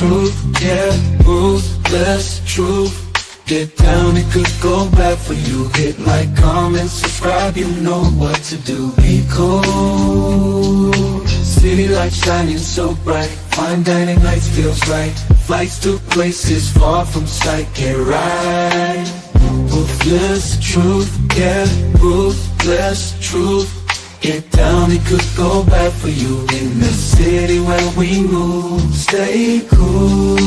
truth, yeah, ruthless truth. Get down, it could go bad for you. Hit like, comment, subscribe, you know what to do. Be cool, city lights shining so bright. Fine dining lights feels right. Flights to places far from sight. Get right, ruthless truth, yeah, ruthless truth. Get down, it could go bad for you. In the city where we move, stay cool.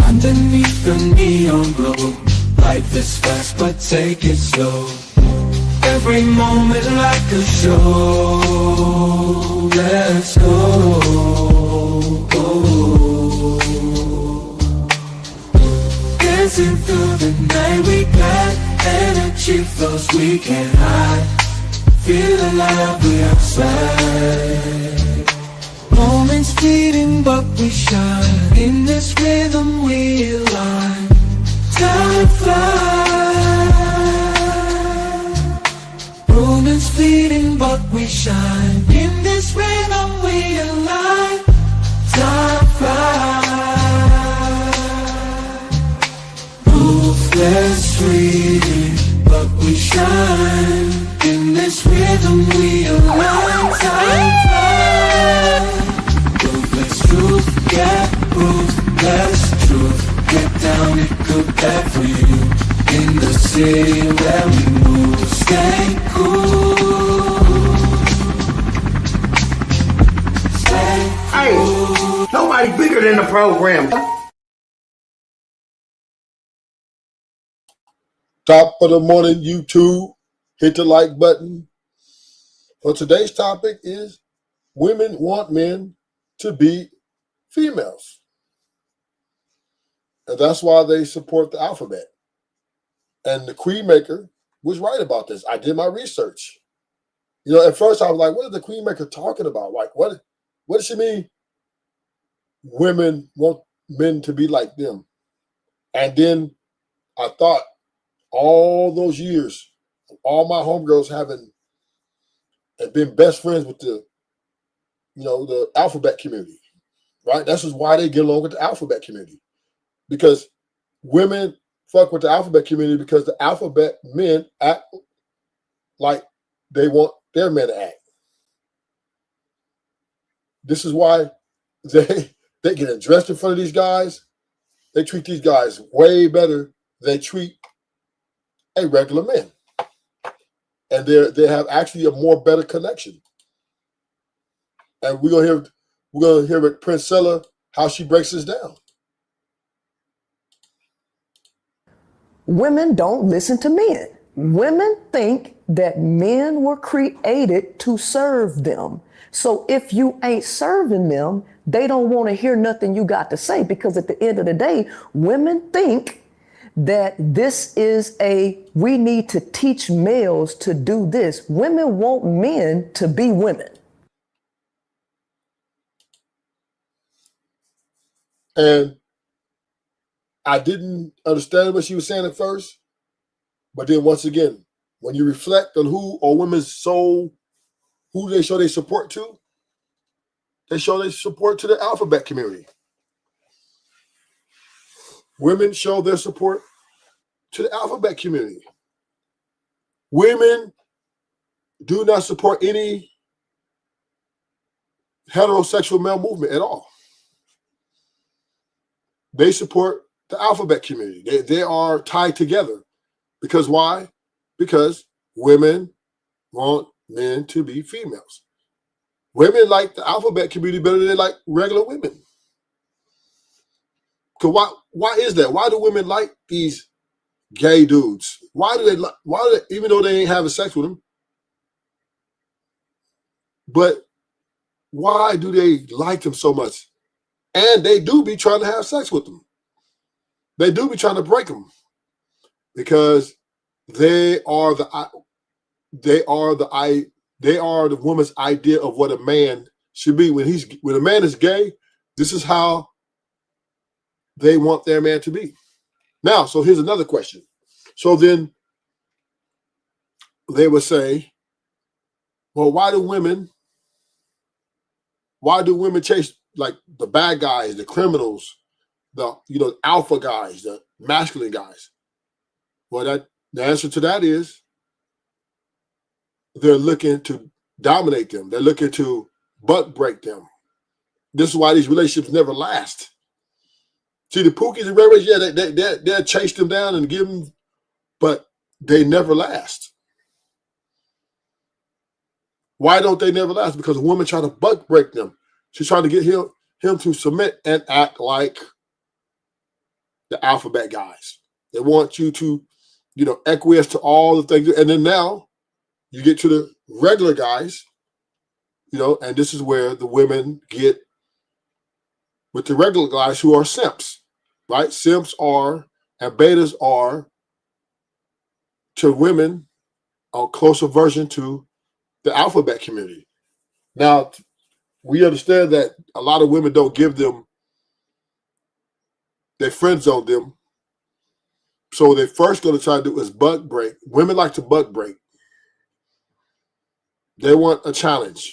Underneath the neon glow, life is fast but take it slow. Every moment like a show. Let's go. Dancing through the night, we got energy flows we can't hide. Feel alive, we outside. Moments fleeting but we shine. In this rhythm we align. Time flies. Moments fleeting but we shine. In this rhythm we align. Time flies. Ruthless fleeting but we shine. In this rhythm we align. Time flies. Ruthless truth, yeah, ruthless truth. Get down, it could bad for you. In the city where we move, stay cool. Stay cool. Hey, nobody bigger than the program. Top of the morning, YouTube. Hit the like button. For today's topic is women want men to be females. And that's why they support the alphabet. And the Queen Maker was right about this. I did my research. You know, at first I was like, what is the Queen Maker talking about? Like, what does she mean? Women want men to be like them. And then I thought all those years, all my homegirls having and been best friends with the alphabet community, right? That's just why they get along with the alphabet community. Because women fuck with the alphabet community because the alphabet men act like they want their men to act. This is why they get dressed in front of these guys. They treat these guys way better than they treat a regular man. And they have actually a more better connection. And we're gonna hear with Princella how she breaks this down. Women don't listen to men. Women think that men were created to serve them. So if you ain't serving them, they don't want to hear nothing you got to say, because at the end of the day, women think that this is we need to teach males to do this. Women want men to be women. And I didn't understand what she was saying at first, but then once again, when you reflect on who they show their support to, they show their support to the alphabet community. Women show their support to the alphabet community. Women do not support any heterosexual male movement at all. They support the alphabet community. They are tied together. Because why? Because women want men to be females. Women like the alphabet community better than they like regular women. Because why is that? Why do women like these gay dudes? Why do they, even though they ain't having sex with them, but why do they like them so much? And they do be trying to have sex with them. They do be trying to break them because they are the woman's idea of what a man should be. When a man is gay, this is how they want their man to be. Now, so here's another question. So then they would say, well, why do women Why do women chase like the bad guys, the criminals, the alpha guys, the masculine guys? Well, the answer to that is they're looking to dominate them. They're looking to buck break them. This is why these relationships never last. See, the Pookies and Ray Rays, yeah, they'll chase them down and give them, but they never last. Why don't they never last? Because a woman trying to buck break them. She's trying to get him to submit and act like the alphabet guys. They want you to, acquiesce to all the things. And then now you get to the regular guys, and this is where the women get with the regular guys who are simps, right? Simps are, and betas are, to women, a closer version to the alphabet community. Now, we understand that a lot of women don't give them, they friend zone them. So what they're first going to try to do is buck break. Women like to buck break. They want a challenge.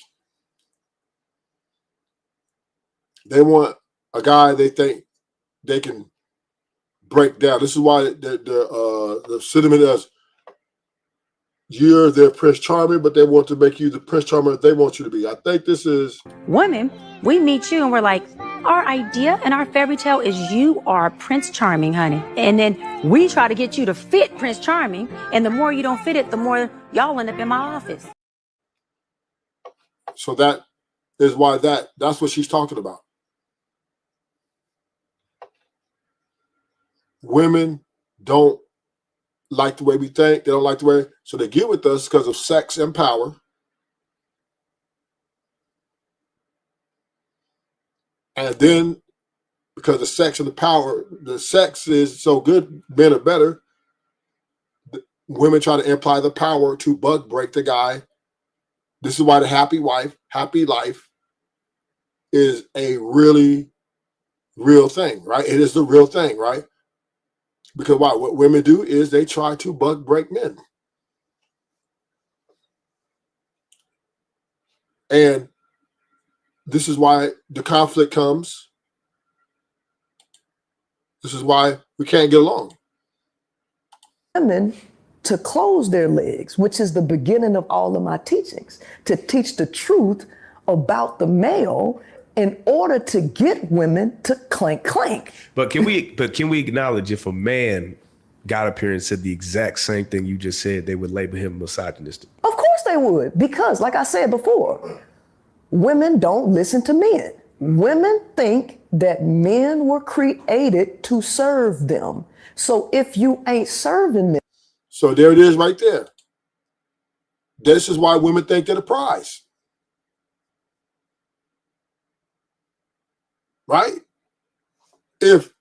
They want a guy they think they can break down. This is why the sentiment is you're their Prince Charming, but they want to make you the Prince Charmer they want you to be. I think this is... Women, we meet you and we're like, our idea and our fairy tale is you are Prince Charming, honey. And then we try to get you to fit Prince Charming. And the more you don't fit it, the more y'all end up in my office. So that is why that's what she's talking about. Women don't like the way we think. They don't like the way, so they get with us because of sex and power. And then because the sex and the power, the sex is so good, men are better. Women try to imply the power to buck break the guy. This is why the happy wife, happy life is a really real thing, right? It is the real thing, right? Because why? What women do is they try to buck break men. And this is why the conflict comes. This is why we can't get along. Women to close their legs, which is the beginning of all of my teachings, to teach the truth about the male in order to get women to clank, clank. But can we acknowledge if a man got up here and said the exact same thing you just said, they would label him misogynistic? Of course they would, because like I said before, women don't listen to men. Women think that men were created to serve them. So if you ain't serving them. So there it is right there. This is why women think they're the prize. Right? If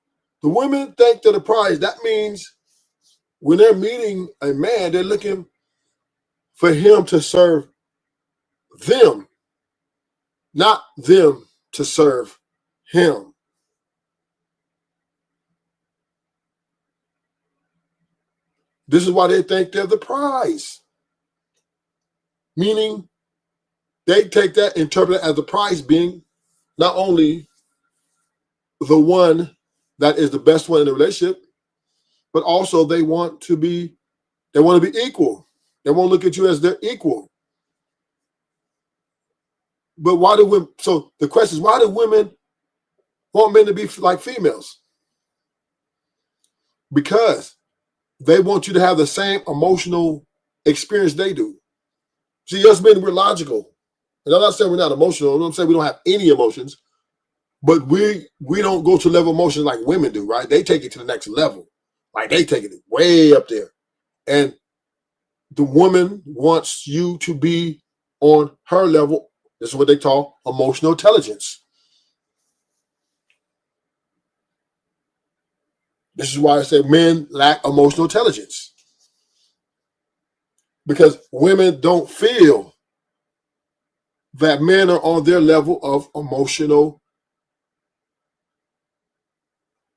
the women think they're the prize, that means when they're meeting a man, they're looking for him to serve them, not them to serve him. This is why they think they're the prize. Meaning they take that, interpret it as the prize being not only the one that is the best one in the relationship, but also they want to be equal. They won't look at you as their equal. But why do women, so the question is, why do women want men to be like females? Because they want you to have the same emotional experience they do. See, us men, we're logical. And I'm not saying we're not emotional. I'm saying we don't have any emotions. But we don't go to level of emotions like women do, right? They take it to the next level. Like they take it way up there. And the woman wants you to be on her level. This is what they call emotional intelligence. This is why I say men lack emotional intelligence. Because women don't feel that men are on their level of emotional.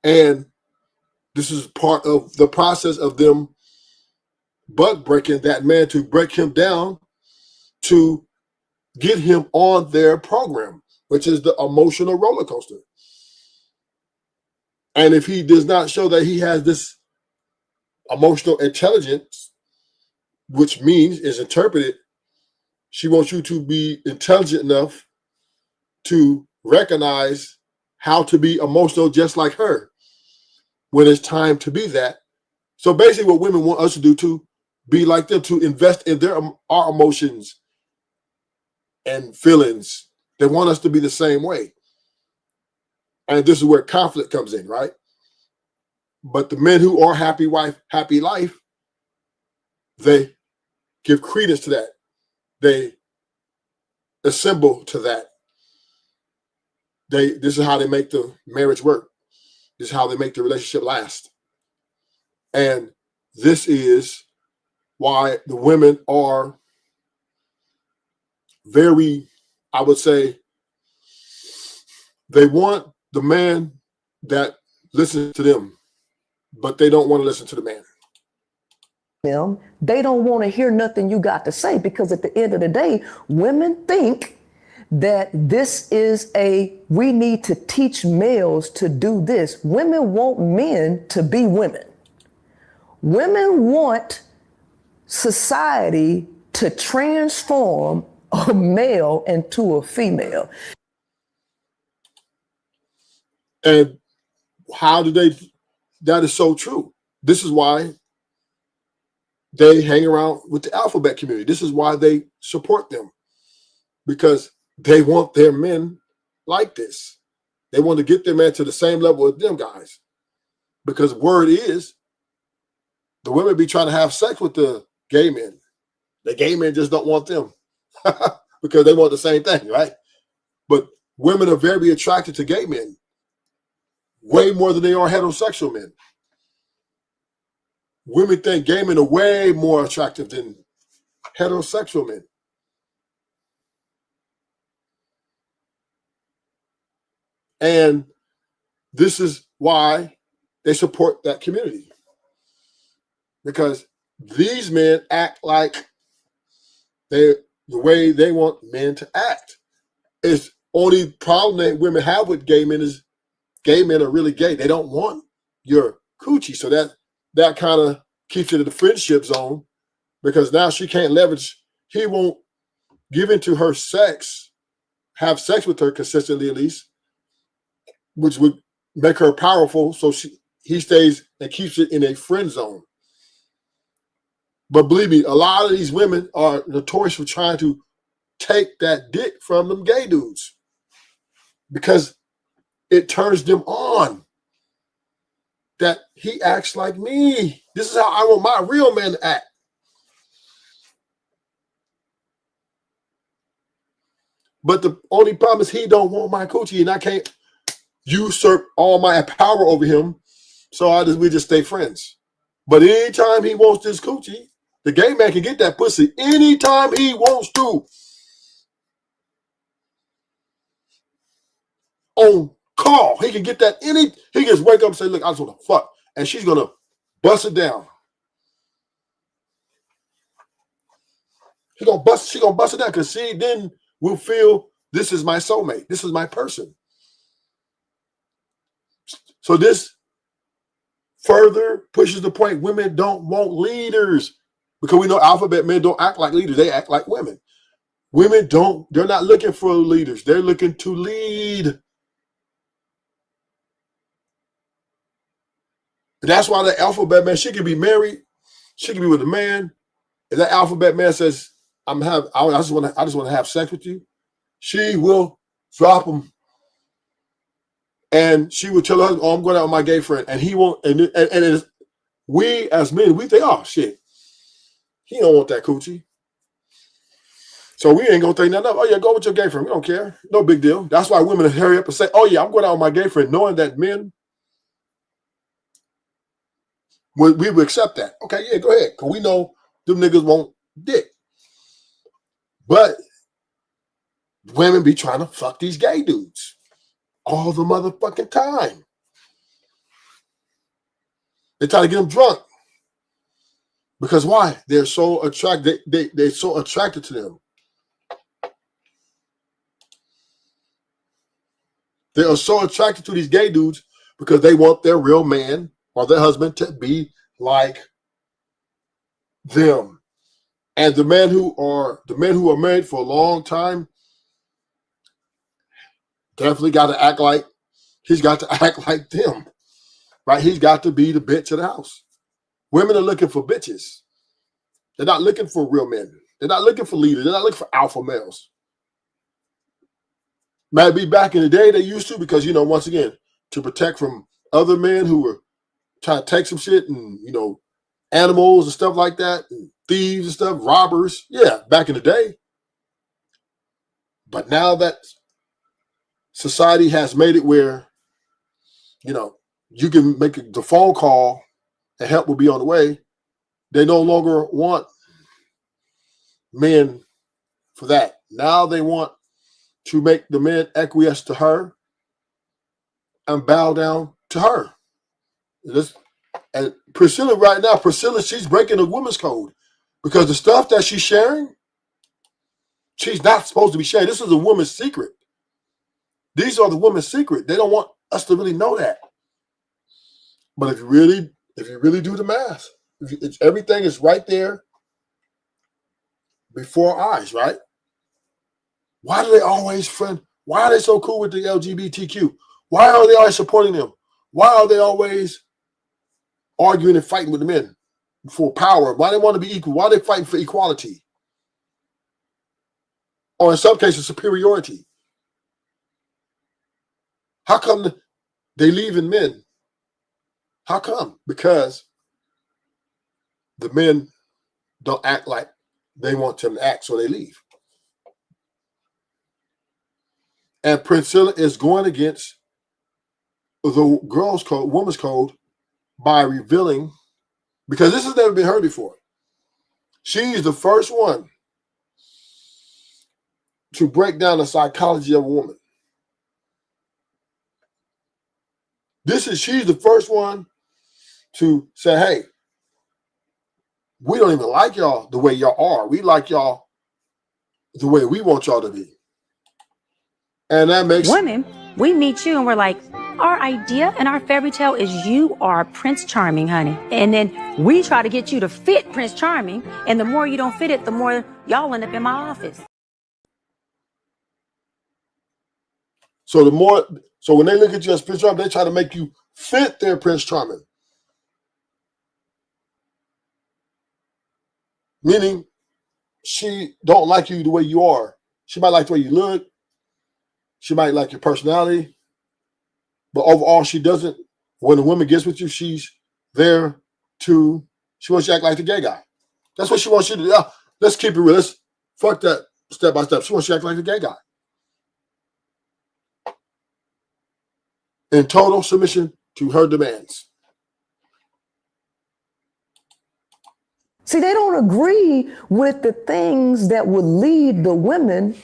And this is part of the process of them buck breaking that man to break him down to get him on their program. which is the emotional roller coaster. And if he does not show that he has this emotional intelligence, which means is interpreted, she wants you to be intelligent enough to recognize how to be emotional just like her when it's time to be that. So basically what women want us to do to be like them, to invest in our emotions and feelings. They want us to be the same way. And this is where conflict comes in, right? But the men who are happy wife, happy life, they give credence to that. They assemble to that. This is how they make the marriage work. This is how they make the relationship last. And this is why the women are very, I would say, they want the man that listens to them, but they don't want to listen to the man. Them, they don't want to hear nothing you got to say, because at the end of the day, women think that this is we need to teach males to do this. Women want men to be women. Women want society to transform a male into a female. And how do they? That is so true. This is why they hang around with the alphabet community. This is why they support them, because they want their men like this. They want to get their men to the same level as them guys, because word is the women be trying to have sex with the gay men. The gay men just don't want them because they want the same thing, right? But women are very attracted to gay men, way more than they are heterosexual men. Women think gay men are way more attractive than heterosexual men. And this is why they support that community, because these men act like the way they want men to act. It's only problem that women have with gay men is gay men are really gay. They don't want your coochie. So that kind of keeps it in the friendship zone, because now she can't leverage. He won't give into her sex, have sex with her consistently at least, which would make her powerful. So he stays and keeps it in a friend zone. But believe me, a lot of these women are notorious for trying to take that dick from them gay dudes, because it turns them on that he acts like me. This is how I want my real man to act. But the only problem is he don't want my coochie, and I can't usurp all my power over him. So we just stay friends. But anytime he wants this coochie, the gay man can get that pussy anytime he wants to. On call. He can get that he just wake up and say, look, I just want to fuck. And she's going to bust it down. She going to bust it down, because she then will feel this is my soulmate. This is my person. So this further pushes the point women don't want leaders, because we know alphabet men don't act like leaders. They act like women. Women they're not looking for leaders. They're looking to lead. That's why the alphabet man, she can be married, she can be with a man. If that alphabet man says, I just want to have sex with you, she will drop him. And she would tell her, oh, I'm going out with my gay friend. And he won't, and we as men, we think, oh shit, he don't want that coochie. So we ain't gonna think nothing up. Oh yeah, go with your gay friend. We don't care. No big deal. That's why women hurry up and say, oh yeah, I'm going out with my gay friend, knowing that men, we would accept that. Okay, yeah, go ahead. Because we know them niggas want dick. But women be trying to fuck these gay dudes all the motherfucking time. They try to get them drunk. Because why? They're so attracted. They're so attracted to them. They are so attracted to these gay dudes because they want their real man or their husband to be like them. And the men who are married for a long time definitely got to act like he's got to act like them, right? He's got to be the bitch of the house. Women are looking for bitches. They're not looking for real men. They're not looking for leaders. They're not looking for alpha males. Maybe back in the day they used to, because, you know, once again, to protect from other men who were trying to take some shit and, you know, animals and stuff like that, and thieves and stuff, robbers. Yeah, back in the day. But now that society has made it where, you know, you can make the phone call and help will be on the way, they no longer want men for that. Now they want to make the men acquiesce to her and bow down to her. And Priscilla right now, she's breaking the women's code because the stuff that she's sharing, she's not supposed to be sharing. This is a woman's secret. These are the women's secret. They don't want us to really know that. But if you really do the math, everything is right there before our eyes, right? Why do they always friend? Why are they so cool with the LGBTQ? Why are they always supporting them? Why are they always arguing and fighting with the men for power? Why they want to be equal? Why are they fighting for equality? Or in some cases, superiority. How come they leave in men? How come? Because the men don't act like they want them to act, so they leave. And Priscilla is going against the girls' code, women's code, by revealing, because this has never been heard before. She's the first one to break down the psychology of a woman. She's the first one to say, hey, we don't even like y'all the way y'all are. We like y'all the way we want y'all to be. And that makes Women, we meet you and we're like, our idea and our fairy tale is you are Prince Charming, honey. And then we try to get you to fit Prince Charming. And the more you don't fit it, the more y'all end up in my office. So when they look at you as Prince Charming, they try to make you fit their Prince Charming. Meaning, she don't like you the way you are. She might like the way you look. She might like your personality. But overall, she doesn't. When a woman gets with you, she's there she wants you to act like the gay guy. That's what she wants you to do. Let's keep it real. Let's fuck that step by step. She wants you to act like the gay guy. In total submission to her demands. See, they don't agree with the things that would lead the women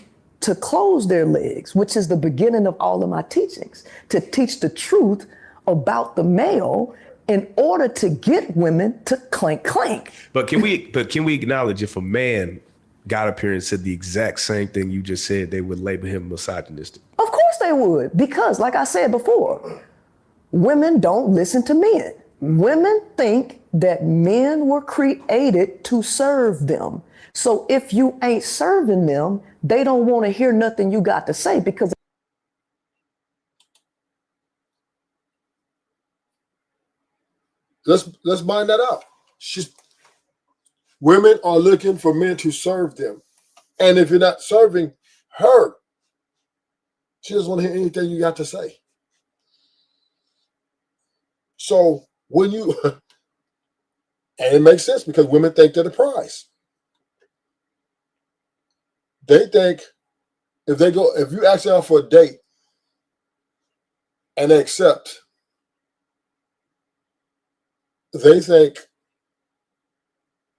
to close their legs, which is the beginning of all of my teachings, to teach the truth about the male in order to get women to clank. But can we acknowledge if a man got up here and said the exact same thing you just said, they would label him misogynistic? Of course they would, because like I said before, women don't listen to men. Women think that men were created to serve them. So if you ain't serving them, they don't want to hear nothing you got to say, because let's mind that out. Women are looking for men to serve them. And if you're not serving her, she doesn't want to hear anything you got to say. So when you, and it makes sense because women think they're the prize. They think if you ask them out for a date and they accept, they think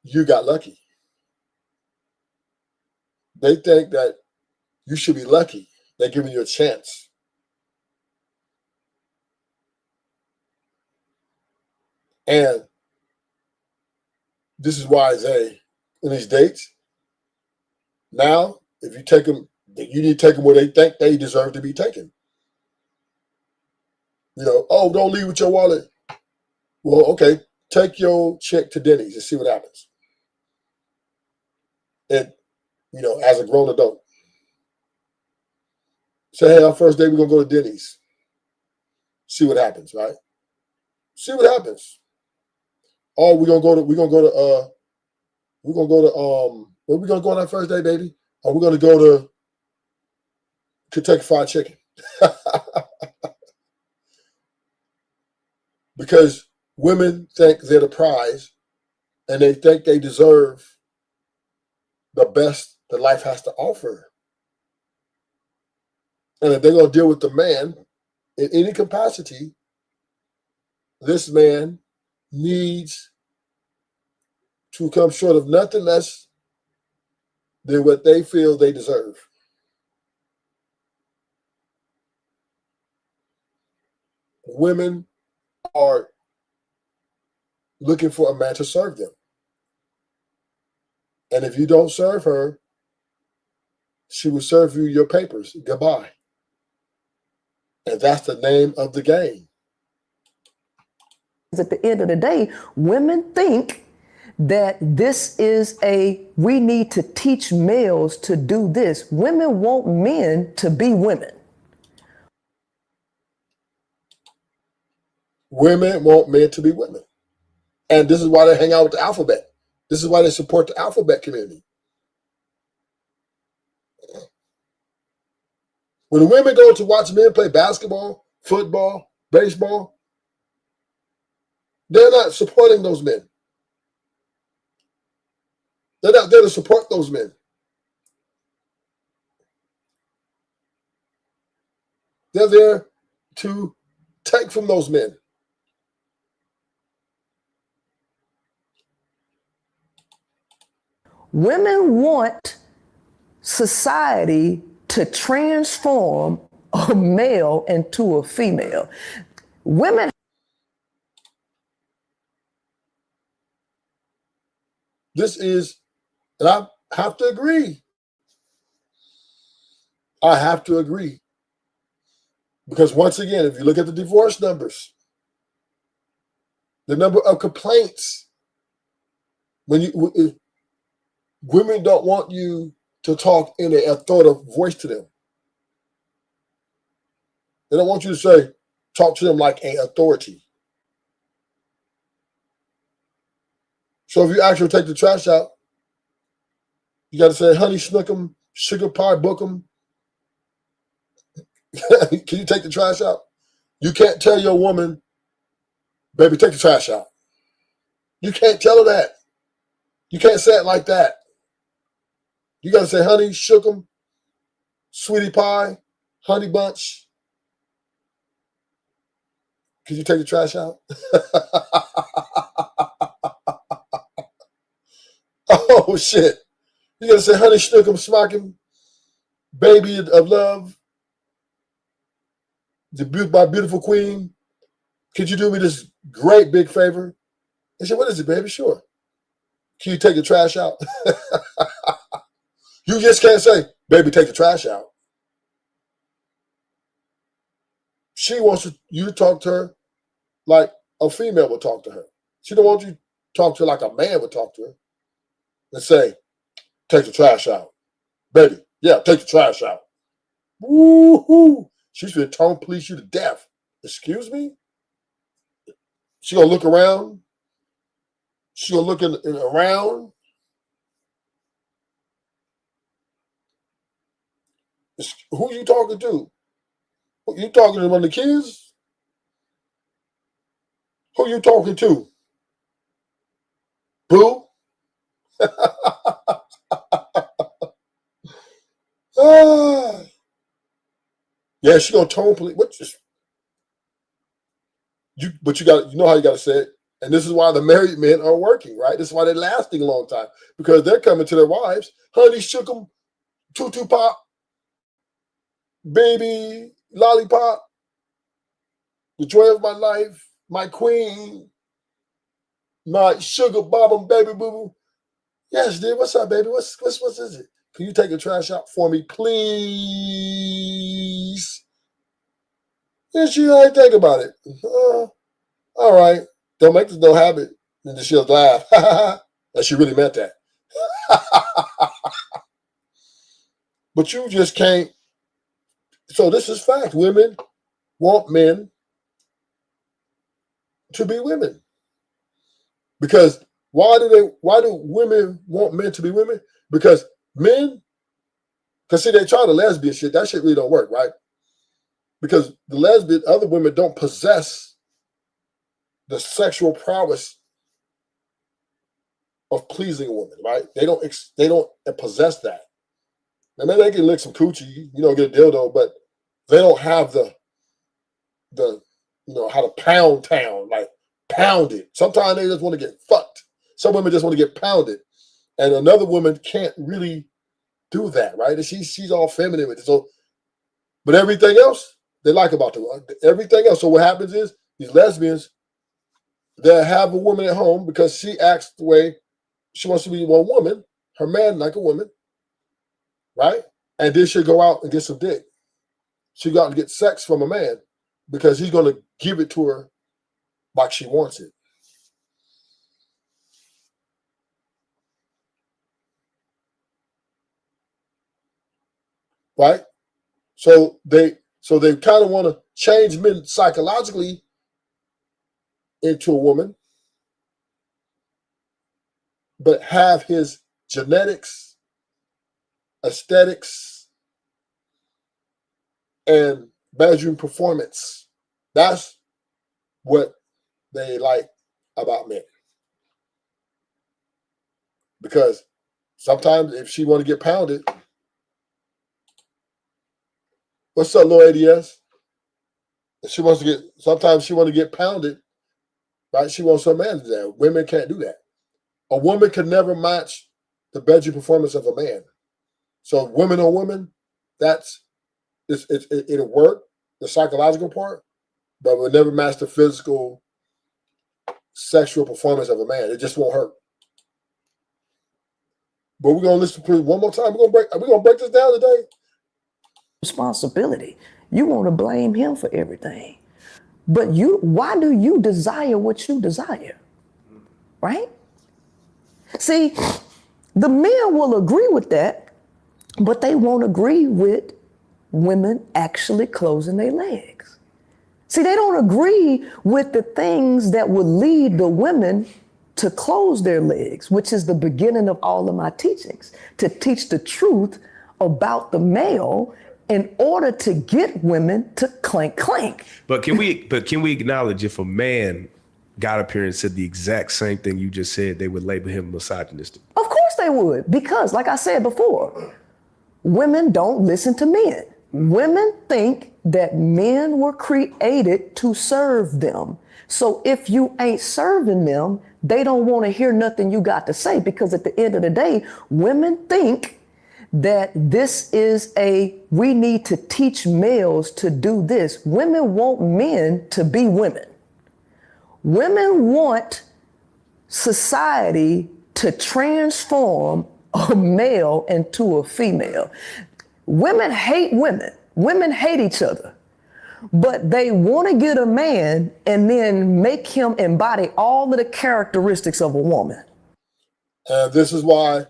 you got lucky. They think that you should be lucky. They're giving you a chance. And this is why in these dates, now, if you take them, you need to take them where they think they deserve to be taken. You know, oh, don't leave with your wallet. Well, okay, take your check to Denny's and see what happens. And, you know, as a grown adult, say, hey, our first day, we're going to go to Denny's. See what happens, right? See what happens. Or where we gonna go on our first day, baby? Or we're gonna go to Kentucky Fried Chicken. Because women think they're the prize and they think they deserve the best that life has to offer. And if they're gonna deal with the man in any capacity, this man needs to come short of nothing less than what they feel they deserve. Women are looking for a man to serve them. And if you don't serve her, she will serve you your papers. Goodbye. And that's the name of the game. At the end of the day, women think that this is we need to teach males to do this. Women want men to be women. Women want men to be women. And this is why they hang out with the alphabet. This is why they support the alphabet community. When the women go to watch men play basketball, football, baseball, they're not supporting those men. They're not there to support those men. They're there to take from those men. Women want society to transform a male into a female. Women. This is, and I have to agree. I have to agree. Because once again, if you look at the divorce numbers, the number of complaints, women don't want you to talk in an authoritative voice to them. They don't want you to talk to them like an authority. So if you actually take the trash out, you got to say, honey, snook 'em, sugar pie, book 'em. Can you take the trash out? You can't tell your woman, baby, take the trash out. You can't tell her that. You can't say it like that. You got to say, honey, shook 'em, sweetie pie, honey bunch. Can you take the trash out? Oh, shit. You got to say, honey, snook 'em, smack 'em, baby of love, my beautiful queen. Could you do me this great big favor? They said, what is it, baby? Sure. Can you take the trash out? You just can't say, baby, take the trash out. She wants you to talk to her like a female would talk to her. She don't want you to talk to her like a man would talk to her. And say, take the trash out. Baby, yeah, take the trash out. Woo-hoo. She's going to tone police you to death. Excuse me? She going to look around. She going to look around. Who you talking to? You talking to one of the kids? Who you talking to? Boo? Yeah, she gonna tone police. But you know how you gotta say it. And this is why the married men are working, right? This is why they're lasting a long time. Because they're coming to their wives, honey, shook 'em, tutu pop, baby, lollipop, the joy of my life, my queen, my sugar bottom baby boo boo. Yes, dear. What's up, baby? What is it? Can you take the trash out for me, please? And she ain't think about it. All right. Don't make this no habit. And then she'll laugh. And she really meant that. But you just can't. So this is fact. Women want men to be women. Because why do women want men to be women? Because see, they try the lesbian shit. That shit really don't work, right? Because the other women don't possess the sexual prowess of pleasing a woman, right? They don't possess that. Now, maybe they can lick some coochie, get a dildo, but they don't have the how to pound town, like pound it. Sometimes they just want to get fucked. Some women just want to get pounded, and another woman can't really do that, right? And she's all feminine with it. So, but everything else they like about everything else. So what happens is these lesbians, they'll have a woman at home because she acts the way she wants to be one woman, her man like a woman, right? And then she'll go out and get some dick. She'll go out and get sex from a man because he's going to give it to her like she wants it. Right? So they kind of want to change men psychologically into a woman, but have his genetics, aesthetics, and bedroom performance. That's what they like about men. Because sometimes if she want to get pounded, what's up, Lord ADS? If sometimes she want to get pounded, right? She wants her man to do that. Women can't do that. A woman can never match the bedroom performance of a man. So women on women, it'll work, the psychological part, but it will never match the physical, sexual performance of a man. It just won't hurt. But we're gonna listen to it one more time. We're gonna break this down today. Responsibility. You want to blame him for everything. But why do you desire what you desire? Right? See, the men will agree with that, but they won't agree with women actually closing their legs. See, they don't agree with the things that would lead the women to close their legs, which is the beginning of all of my teachings, to teach the truth about the male in order to get women to clink, clink. But can we acknowledge if a man got up here and said the exact same thing you just said, they would label him misogynistic? Of course they would, because like I said before, women don't listen to men. Women think that men were created to serve them. So if you ain't serving them, they don't want to hear nothing you got to say, because at the end of the day, women think that this is we need to teach males to do this. Women want men to be women. Women want society to transform a male into a female. Women hate women. Women hate each other. But they want to get a man and then make him embody all of the characteristics of a woman. And this is why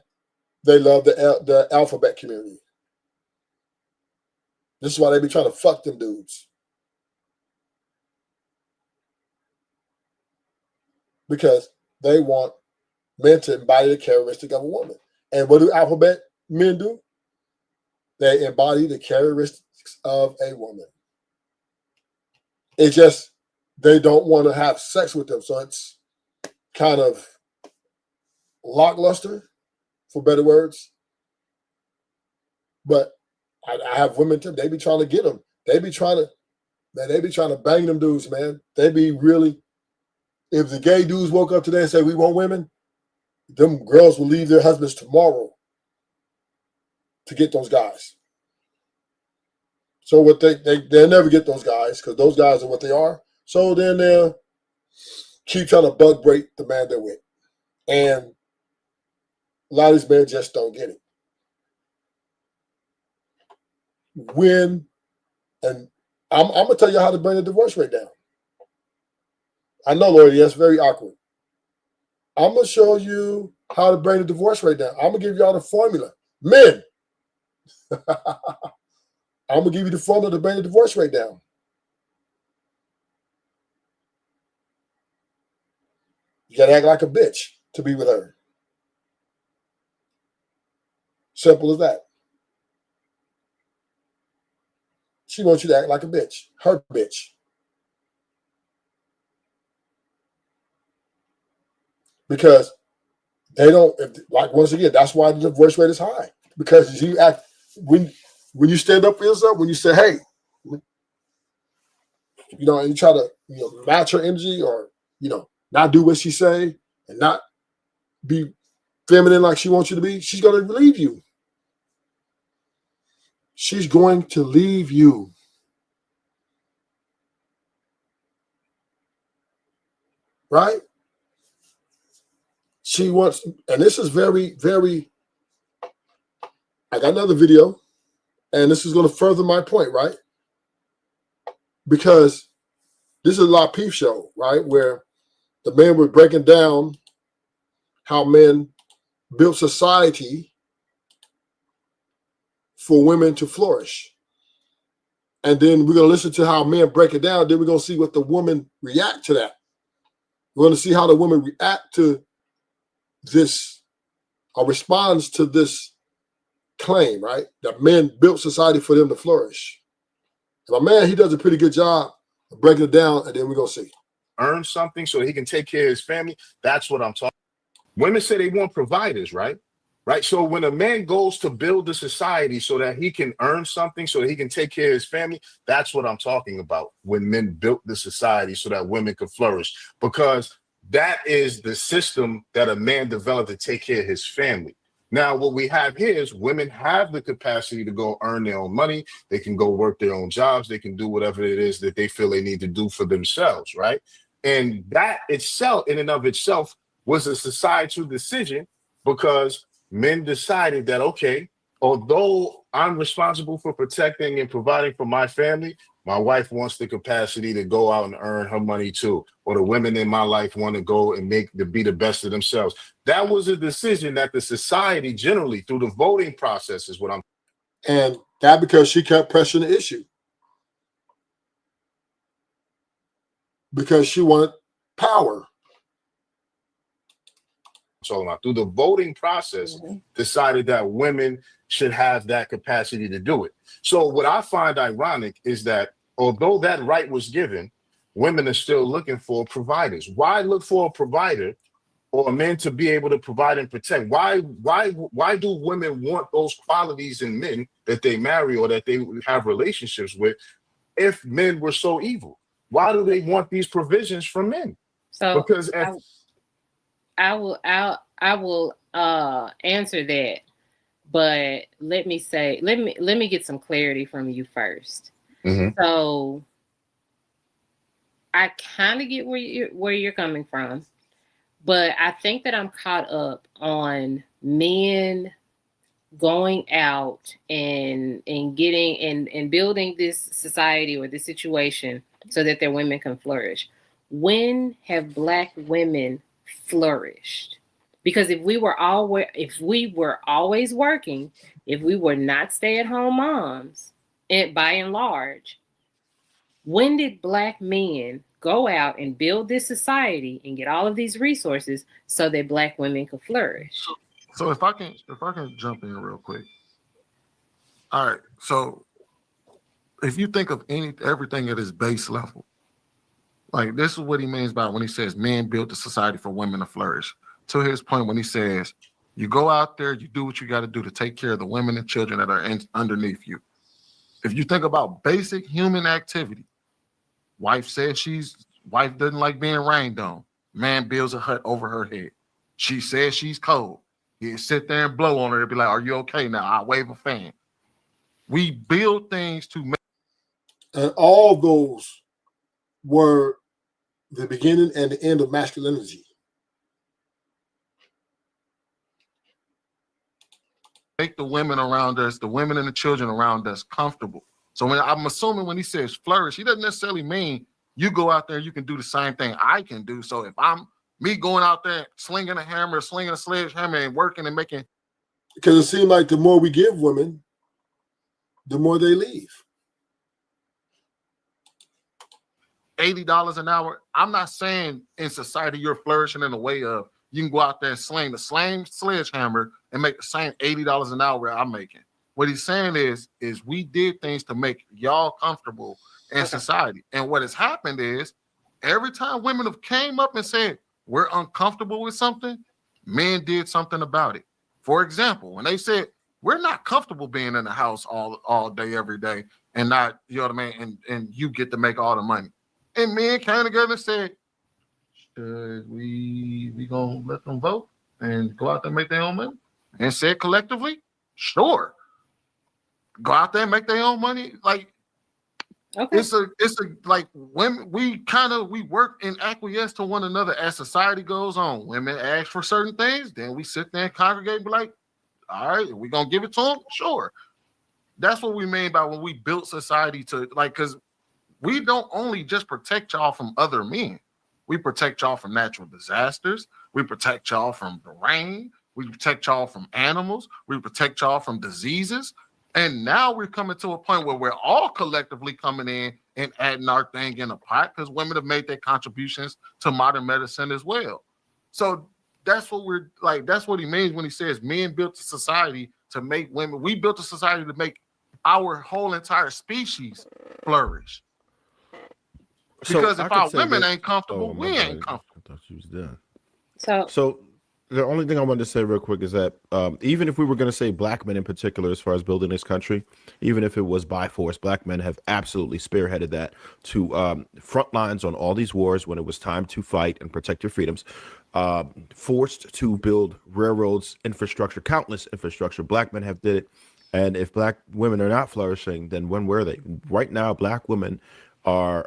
they love the alphabet community. This is why they be trying to fuck them dudes. Because they want men to embody the characteristic of a woman. And what do alphabet men do? They embody the characteristics of a woman. It's just they don't want to have sex with them. So it's kind of lackluster, for better words. But I have women too. They be trying to get them. They be trying to bang them dudes, man. They be really, if the gay dudes woke up today and say, we want women, them girls will leave their husbands tomorrow to get those guys. So what they'll never get those guys, because those guys are what they are. So then they'll keep trying to bug break the man they're with. And a lot of these men just don't get it. I'm gonna tell you how to bring the divorce rate down. I know, Lord, that's very awkward. I'm gonna show you how to bring the divorce rate down. I'm gonna give y'all the formula. Men, I'm gonna give you the formula to bring the divorce rate down. You gotta act like a bitch to be with her. Simple as that. She wants you to act like a bitch, her bitch. Because they don't, like, once again, that's why the divorce rate is high. Because you act, when you stand up for yourself, when you say, hey, and you try to, match her energy, or, not do what she say and not be feminine like she wants you to be, she's going to leave you. She's going to leave you. Right? She wants, and this is very, very, I got another video, and this is going to further my point, right? Because this is a La Peep show, right? Where the men were breaking down how men built society for women to flourish. And then we're going to listen to how men break it down. Then we're going to see what the women react to that. We're going to see how the women react to this, or responds to this claim, right? That men built society for them to flourish. And my man, he does a pretty good job of breaking it down, and then we're going to see. Earn something so that he can take care of his family. That's what I'm talking. Women say they want providers, right? Right. So when a man goes to build a society so that he can earn something, so that he can take care of his family, that's what I'm talking about. When men built the society so that women could flourish, because that is the system that a man developed to take care of his family. Now, what we have here is women have the capacity to go earn their own money. They can go work their own jobs. They can do whatever it is that they feel they need to do for themselves, right? And that itself, in and of itself, was a societal decision, because men decided that, okay, although I'm responsible for protecting and providing for my family, my wife wants the capacity to go out and earn her money too. Or the women in my life want to go and be the best of themselves. That was a decision that the society generally, through the voting process, is what I'm. And that because she kept pressing the issue. Because she wanted power. So through the voting process, decided that women should have that capacity to do it. So what I find ironic is that although that right was given, women are still looking for providers. Why look for a provider or a man to be able to provide and protect? Why do women want those qualities in men that they marry or that they have relationships with if men were so evil? Why do they want these provisions from men? So because I will answer that, but let me get some clarity from you first. Mm-hmm. So I kind of get where you're coming from, but I think that I'm caught up on men going out and getting and building this society or this situation so that their women can flourish. When have Black women flourished? Because if we were always working, if we were not stay-at-home moms, and by and large, when did Black men go out and build this society and get all of these resources so that Black women could flourish? So if I can jump in real quick. All right. So if you think of everything at its base level, like this is what he means by when he says men built the society for women to flourish. To his point, when he says you go out there, you do what you got to do to take care of the women and children that are underneath you. If you think about basic human activity, wife doesn't like being rained on. Man builds a hut over her head. She says she's cold. He'd sit there and blow on her and be like, "Are you okay now?" I wave a fan. We build things to make. And all those were the beginning and the end of masculinity. Make the women around us, the women and the children around us comfortable So when I'm assuming when he says flourish, he doesn't necessarily mean you go out there, you can do the same thing I can do. So if I'm me going out there slinging a hammer, slinging a sledgehammer and working and making. Because it seems like the more we give women, the more they leave. $80 an hour. I'm not saying in society you're flourishing in a way of you can go out there and sling the same sledgehammer and make the same $80 an hour I'm making. What he's saying is we did things to make y'all comfortable in society. And what has happened is every time women have came up and said, we're uncomfortable with something, men did something about it. For example, when they said, we're not comfortable being in the house all day, every day, and not, you know what I mean, and you get to make all the money. And men came together and said, should we gonna let them vote and go out there and make their own money? And said collectively, sure. Go out there and make their own money. Like, Okay. it's a like women, we work and acquiesce to one another as society goes on. Women ask for certain things, then we sit there and congregate and be like, all right, are we gonna give it to them? Sure. That's what we mean by when we built society to, like, because we don't only just protect y'all from other men. We protect y'all from natural disasters. We protect y'all from the rain. We protect y'all from animals. We protect y'all from diseases. And now we're coming to a point where we're all collectively coming in and adding our thing in a pot because women have made their contributions to modern medicine as well. So that's what we're like. That's what he means when he says men built a society to make women. We built a society to make our whole entire species flourish. Because if our women ain't comfortable, we ain't comfortable. I thought she was done. So The only thing I wanted to say real quick is that even if we were going to say black men in particular, as far as building this country, even if it was by force, black men have absolutely spearheaded that to front lines on all these wars when it was time to fight and protect your freedoms, forced to build railroads, infrastructure, countless infrastructure. Black men have did it. And if black women are not flourishing, then when were they? Right now, black women are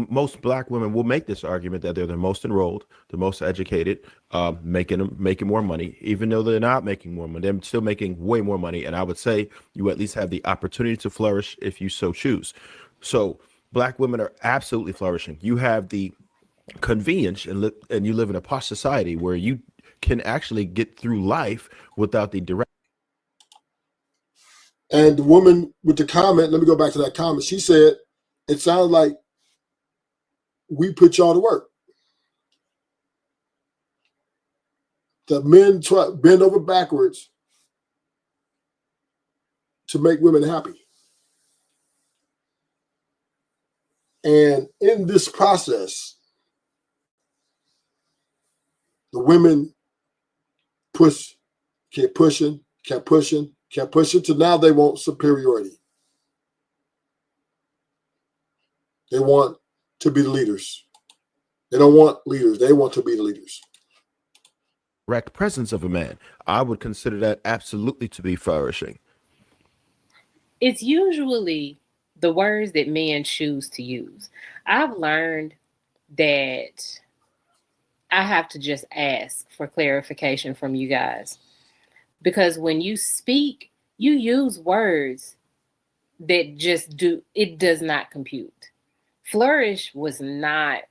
most black women will make this argument that they're the most enrolled, the most educated, making more money, even though they're not making more money. They're still making way more money. And I would say you at least have the opportunity to flourish if you so choose. So black women are absolutely flourishing. You have the convenience and you live in a posh society where you can actually get through life without the direct. And the woman with the comment, let me go back to that comment. She said, it sounds like we put y'all to work. The men bend over backwards to make women happy. And in this process, the women kept pushing till now they want superiority. They want to be the leaders. They don't want leaders. They want to be the leaders. Direct presence of a man. I would consider that absolutely to be flourishing. it's usually the words that men choose to use. I've learned that I have to just ask for clarification from you guys. Because when you speak, you use words that just it does not compute. Flourish was not,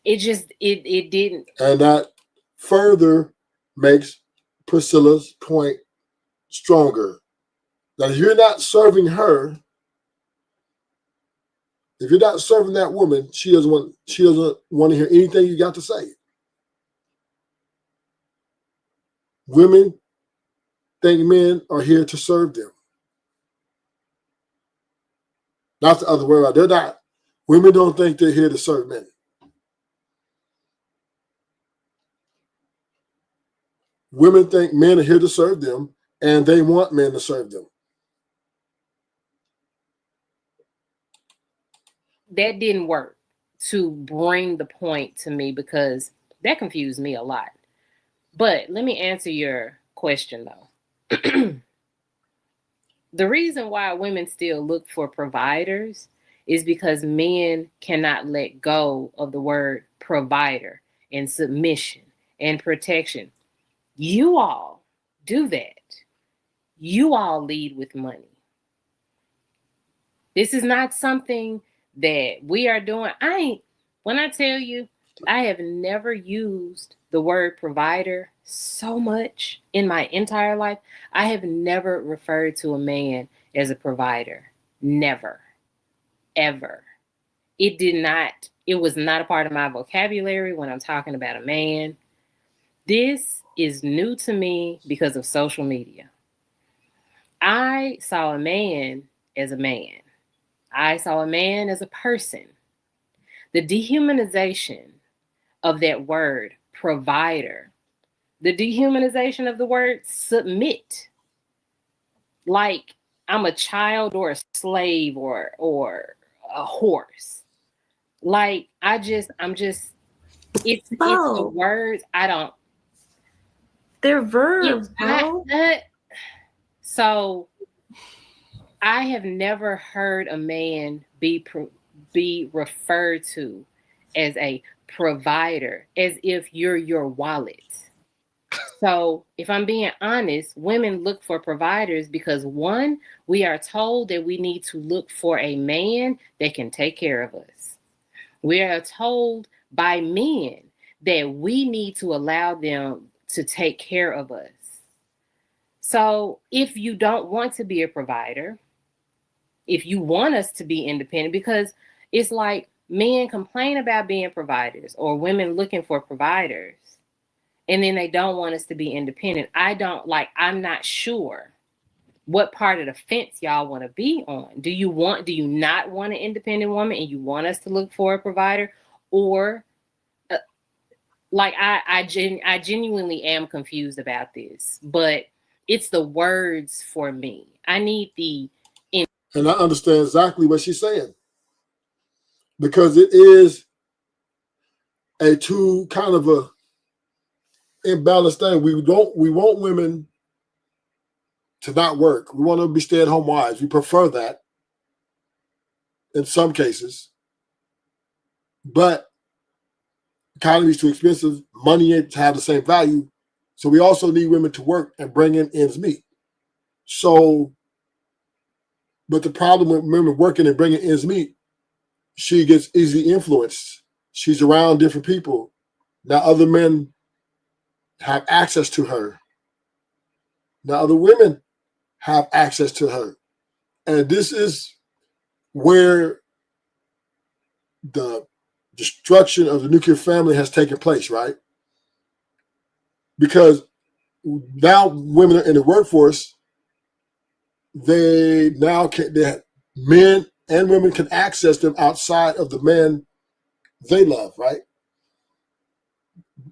it didn't. And that further makes Priscilla's point stronger. That if you're not serving her, if you're not serving that woman, she doesn't want to hear anything you got to say. Women think men are here to serve them. Not the other way around. They're not. Women don't think they're here to serve men. Women think men are here to serve them, and they want men to serve them. That didn't work to bring the point to me because that confused me a lot. But let me answer your question, though. The reason why women still look for providers is because men cannot let go of the word provider and submission and protection. You all do that. You all lead with money. This is not something that we are doing. When I tell you, I have never used the word provider so much in my entire life. I have never referred to a man as a provider. Never, ever. It was not a part of my vocabulary when I'm talking about a man. This is new to me because of social media. I saw a man as a man. I saw a man as a person. The dehumanization of that word, provider, the dehumanization of the word submit, like I'm a child or a slave or a horse. Like it's the words. They're verbs, bro. So I have never heard a man be referred to as a provider, as if you're your wallet. So if I'm being honest, women look for providers because, one, we are told that we need to look for a man that can take care of us. We are told by men that we need to allow them to take care of us. So if you don't want to be a provider, if you want us to be independent, because it's like men complain about being providers or women looking for providers, and then they don't want us to be independent. I'm not sure what part of the fence y'all want to be on. Do you not want an independent woman and you want us to look for a provider? Or I genuinely am confused about this, but it's the words for me. I need and I understand exactly what she's saying, because it is a two kind of a imbalanced thing. We want women to not work. We want to be stay-at-home wives. We prefer that in some cases, but the economy is too expensive. Money ain't to have the same value, so we also need women to work and bring in ends meet. So, but the problem with women working and bringing ends meet, she gets easily influenced. She's around different people. Now other men have access to her. Now other women have access to her. And this is where the destruction of the nuclear family has taken place, right? Because now women are in the workforce, men and women can access them outside of the men they love, right?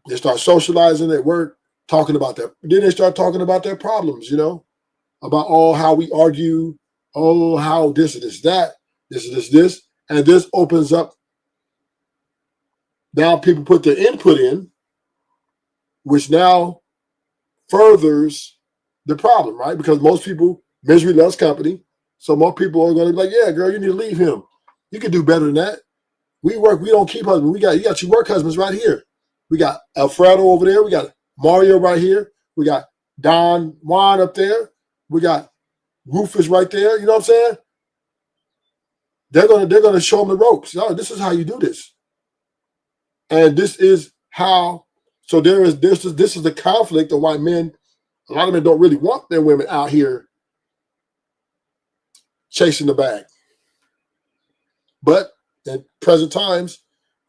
They start socializing at work, talking about that. Then they start talking about their problems, about how we argue, how this is that, this is this. And this opens up. Now people put their input in, which now furthers the problem, right? Because most people, misery loves company. So most people are going to be like, yeah, girl, you need to leave him. You can do better than that. We don't keep husbands. You got your work husbands right here. We got Alfredo over there. We got Mario right here. We got Don Juan up there. We got Rufus right there. You know what I'm saying? They're gonna show them the ropes. No, this is how you do this. And this is how. So this is the conflict of why men, a lot of men don't really want their women out here chasing the bag. But in present times,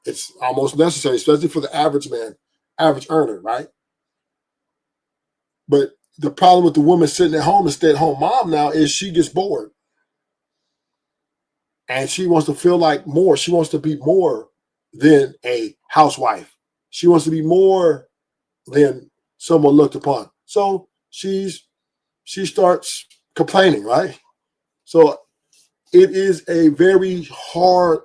it's almost necessary, especially for the average man, average earner, right? But the problem with the woman sitting at home and stay-at-home mom now is she gets bored. And she wants to feel like more. She wants to be more than a housewife. She wants to be more than someone looked upon. So she starts complaining, right? So it is a very hard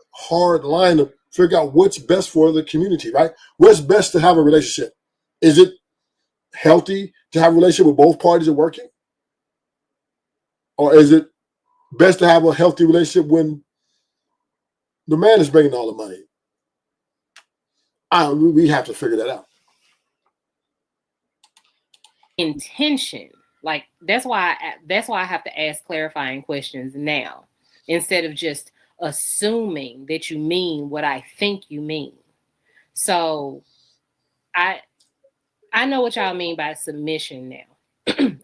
line to figure out what's best for the community, right? What's best to have a relationship? Is it healthy to have a relationship with both parties are working? Or is it best to have a healthy relationship when the man is bringing all the money? We have to figure that out. Intention. Like that's why I have to ask clarifying questions now. instead of just assuming that you mean what I think you mean. So I know what y'all mean by submission now.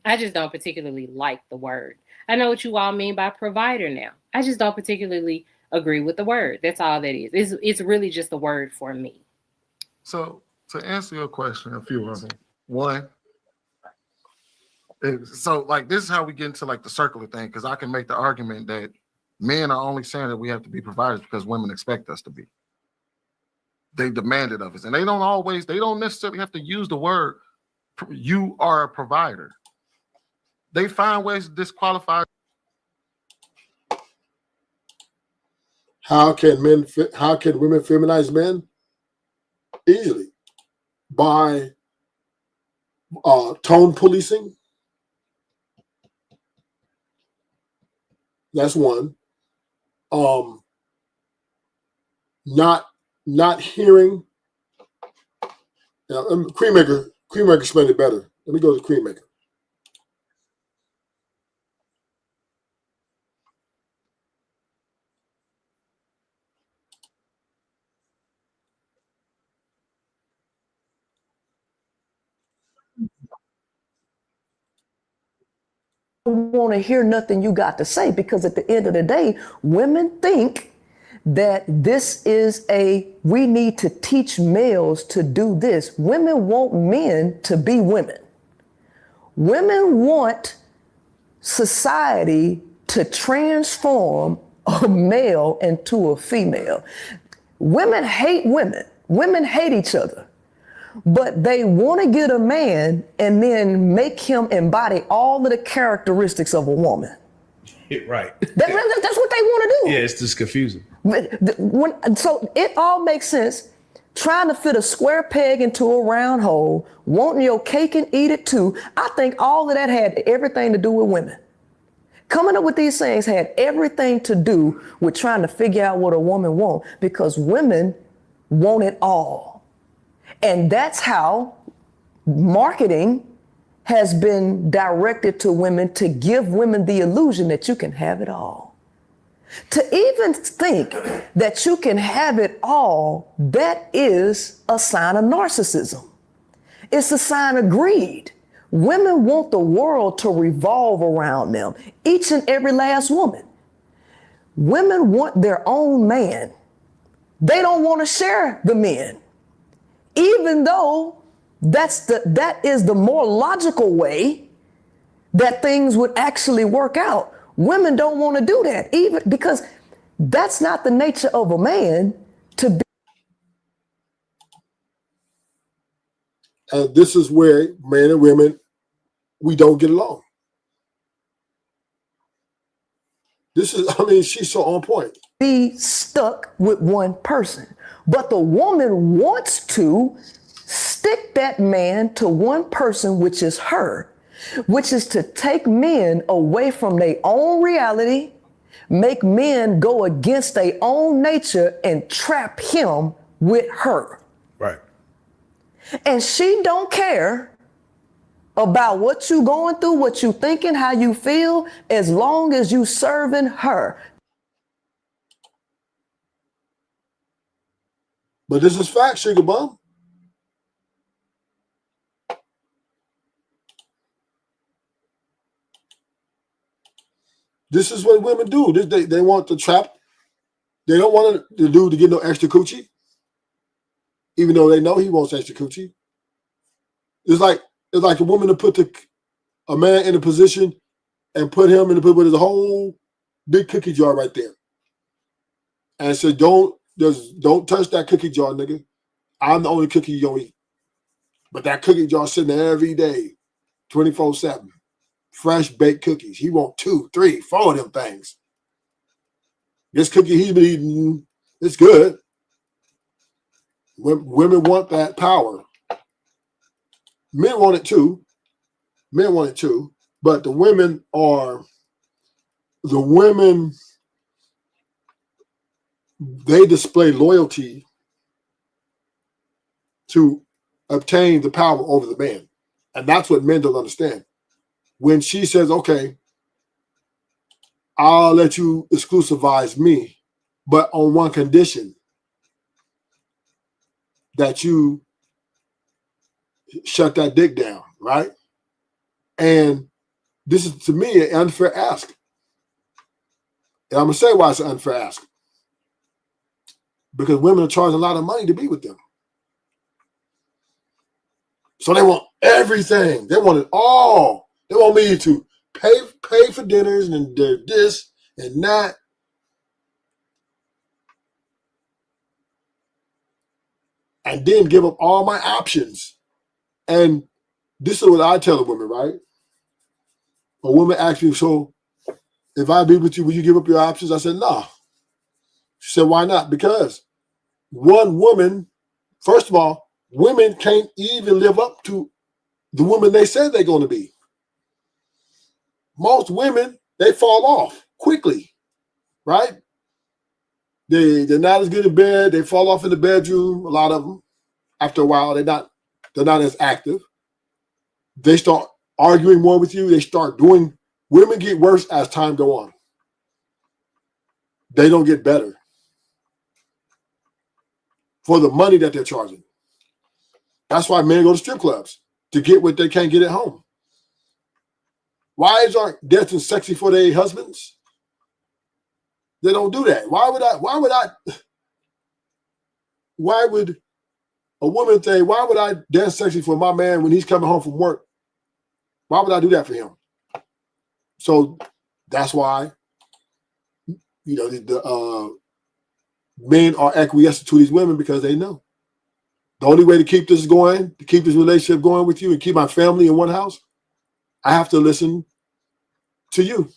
I just don't particularly like the word. I know what you all mean by provider now. I just don't particularly agree with the word. That's all that is. It's really just a word for me. So to answer your question, a few of them. One, so like this is how we get into like the circular thing, because I can make the argument that men are only saying that we have to be providers because women expect us to be. They demand it of us, and they don't necessarily have to use the word "you are a provider." They find ways to disqualify. How can women feminize men? Easily by tone policing. That's one. Not hearing. Creammaker explained it better. Let me go to Creammaker. Want to hear nothing you got to say, because at the end of the day, women think that this is we need to teach males to do this. Women want men to be women. Women want society to transform a male into a female. Women hate women. Women hate each other. But they want to get a man and then make him embody all of the characteristics of a woman. Right. That's what they want to do. Yeah, it's just confusing. So it all makes sense. Trying to fit a square peg into a round hole, wanting your cake and eat it too. I think all of that had everything to do with women. Coming up with these things had everything to do with trying to figure out what a woman wants, because women want it all. And that's how marketing has been directed to women, to give women the illusion that you can have it all. To even think that you can have it all, that is a sign of narcissism. It's a sign of greed. Women want the world to revolve around them, each and every last woman. Women want their own man. They don't want to share the men. Even though that is the more logical way that things would actually work out. Women don't want to do that, even because that's not the nature of a man to be. And this is where men and women, we don't get along. She's so on point. Be stuck with one person. But the woman wants to stick that man to one person, which is her, which is to take men away from their own reality, make men go against their own nature, and trap him with her. Right. And she don't care about what you going through, what you thinking, how you feel, as long as you serving her. But this is fact, Sugar Bum. This is what women do. They want to trap. They don't want the dude to get no extra coochie, even though they know he wants extra coochie. It's like a woman to put a man in a position and put him in with his whole big cookie jar right there, and say, don't touch that cookie jar, nigga. I'm the only cookie you don't eat. But that cookie jar sitting there every day, 24/7. Fresh baked cookies. He want 2, 3, 4 of them things. This cookie he's been eating, it's good. Women want that power. Men want it too. But the women, they display loyalty to obtain the power over the man. And that's what men don't understand. When she says, okay, I'll let you exclusivize me, but on one condition, that you shut that dick down, right? And this is, to me, an unfair ask. And I'm going to say why it's an unfair ask. Because women are charging a lot of money to be with them. So they want everything. They want it all. They want me to pay for dinners and this and that. And then give up all my options. And this is what I tell a woman, right? A woman asks me, so if I be with you, will you give up your options? I said, no. She said, why not? Because one woman, first of all, women can't even live up to the woman they said they're going to be. Most women, they fall off quickly, right? They're not as good in bed. They fall off in the bedroom, a lot of them. After a while, they're not as active. They start arguing more with you. They start doing, women get worse as time go on. They don't get better for the money that they're charging. That's why men go to strip clubs, to get what they can't get at home. Wives aren't dancing sexy for their husbands. They don't do that. Why would a woman say, why would I dance sexy for my man when he's coming home from work? Why would I do that for him? So that's why, you know, the men are acquiescent to these women, because they know the only way to keep this going, to keep this relationship going with you and keep my family in one house, I have to listen to you.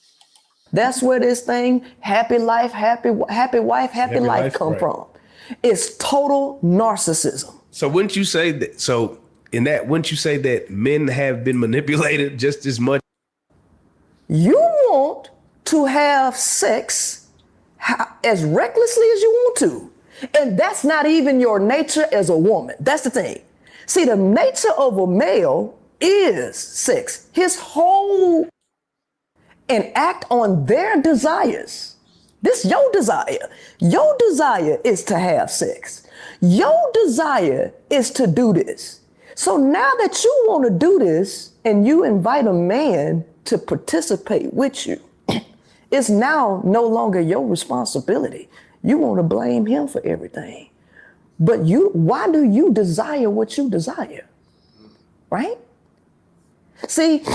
That's where this thing, happy life, happy wife, happy life come right. from. It's total narcissism. So wouldn't you say that? So in that, wouldn't you say that men have been manipulated just as much? You want to have sex as recklessly as you want to. And that's not even your nature as a woman. That's the thing. See, the nature of a male is sex. His whole and act on their desires. This your desire. Your desire is to have sex. Your desire is to do this. So now that you want to do this and you invite a man to participate with you, it's now no longer your responsibility. You want to blame him for everything. But why do you desire what you desire? Right? See,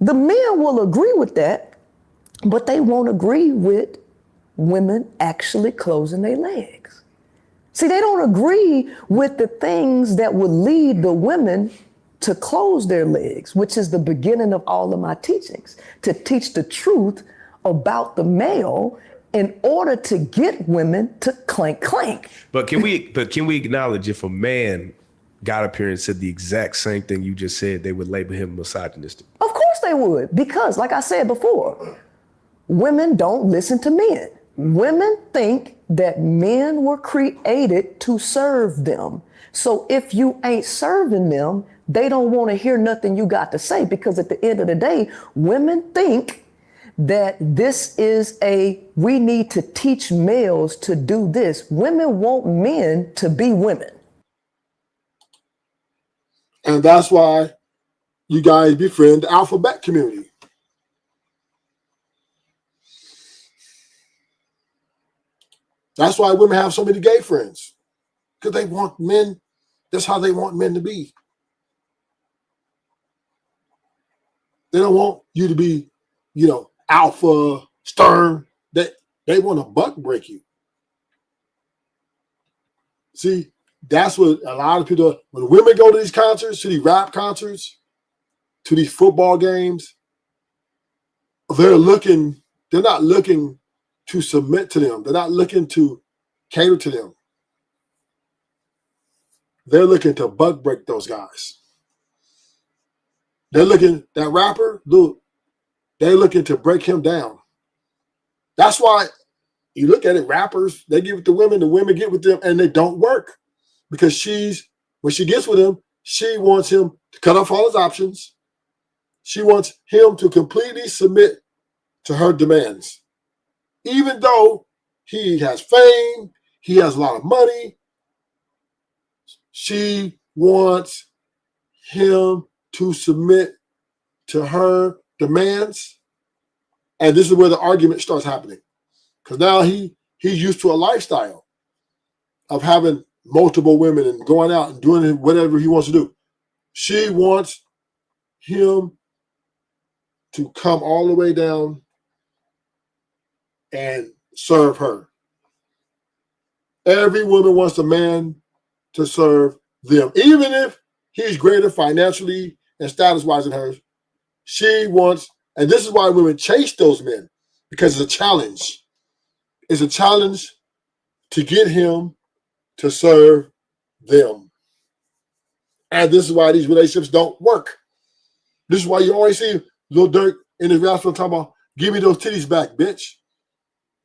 the men will agree with that, but they won't agree with women actually closing their legs. See, they don't agree with the things that would lead the women to close their legs, which is the beginning of all of my teachings, to teach the truth about the male in order to get women to clank. But can we acknowledge, if a man got up here and said the exact same thing you just said, they would label him misogynistic? Of course they would, because like I said before, women don't listen to men. Women think that men were created to serve them. So if you ain't serving them, they don't want to hear nothing you got to say, because at the end of the day, women think that this is we need to teach males to do this. Women want men to be women. And that's why you guys befriend the alphabet community. That's why women have so many gay friends, because they want men. That's how they want men to be. They don't want you to be, alpha, stern. They want to buck break you. See, that's what a lot of people, when women go to these concerts, to these rap concerts, to these football games, they're not looking to submit to them. They're not looking to cater to them. They're looking to buck break those guys. They're looking, that rapper, look, they're looking to break him down. That's why you look at it, rappers, they give it to women, the women get with them, and they don't work. Because when she gets with him, she wants him to cut off all his options. She wants him to completely submit to her demands. Even though he has fame, he has a lot of money, she wants him to submit to her demands. And this is where the argument starts happening. Because now he's used to a lifestyle of having multiple women and going out and doing whatever he wants to do. She wants him to come all the way down and serve her. Every woman wants a man to serve them. Even if he's greater financially and status-wise than hers, she wants, and this is why women chase those men, because it's a challenge. It's a challenge to get him to serve them. And this is why these relationships don't work. This is why you always see Lil Durk in his rap talking about, give me those titties back, bitch.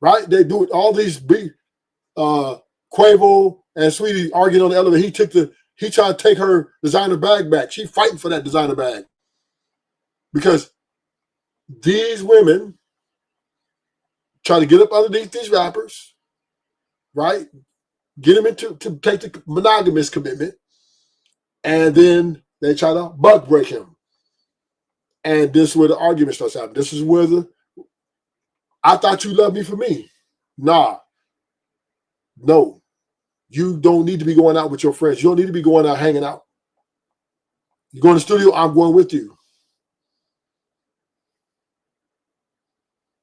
Right? They do it. All these big Quavo and Sweetie arguing on the elevator. He tried to take her designer bag back. She fighting for that designer bag. Because these women try to get up underneath these rappers, right? Get them to take the monogamous commitment, and then they try to buck break him. And this is where the argument starts happening. This is where I thought you loved me for me. Nah. No. You don't need to be going out with your friends. You don't need to be going out hanging out. You go in the studio, I'm going with you.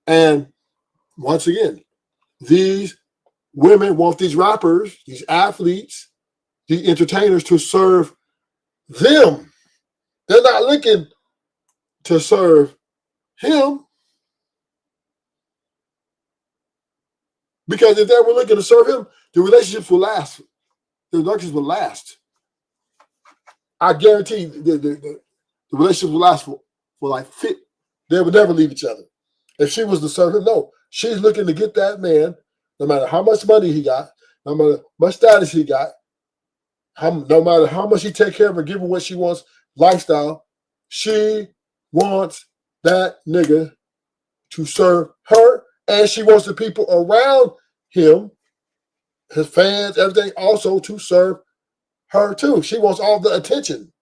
And once again, these women want these rappers, these athletes, these entertainers to serve them. They're not looking to serve him. Because if they were looking to serve him, the relationships will last. The relationships will last. I guarantee the relationship will last for like fit. They would never leave each other. If she was to serve him, no. She's looking to get that man, no matter how much money he got, no matter how much status he got, no matter how much he take care of her, give her what she wants, lifestyle, she wants that nigga to serve her, and she wants the people around him, his fans, everything, also to serve her too. She wants all the attention.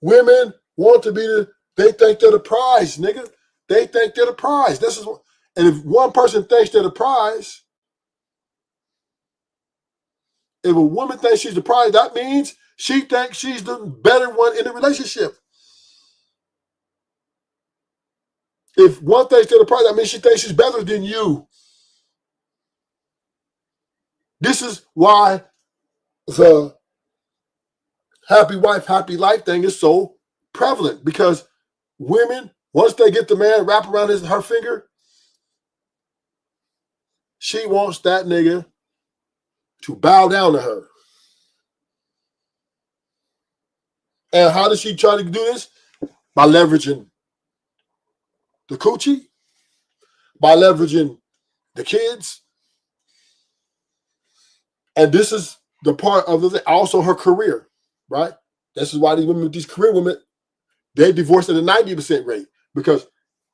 Women want to be they think they're the prize, nigga. They think they're the prize. And if one person thinks they're the prize, if a woman thinks she's the prize, that means she thinks she's the better one in the relationship. If one thinks they're the prize, that means she thinks she's better than you. This is why the happy wife, happy life thing is so prevalent, because women, once they get the man wrapped around her finger, she wants that nigga to bow down to her. And how does she try to do this? By leveraging the coochie, by leveraging the kids. And this is the part of also her career, right? This is why these career women, they divorce at a 90% rate, because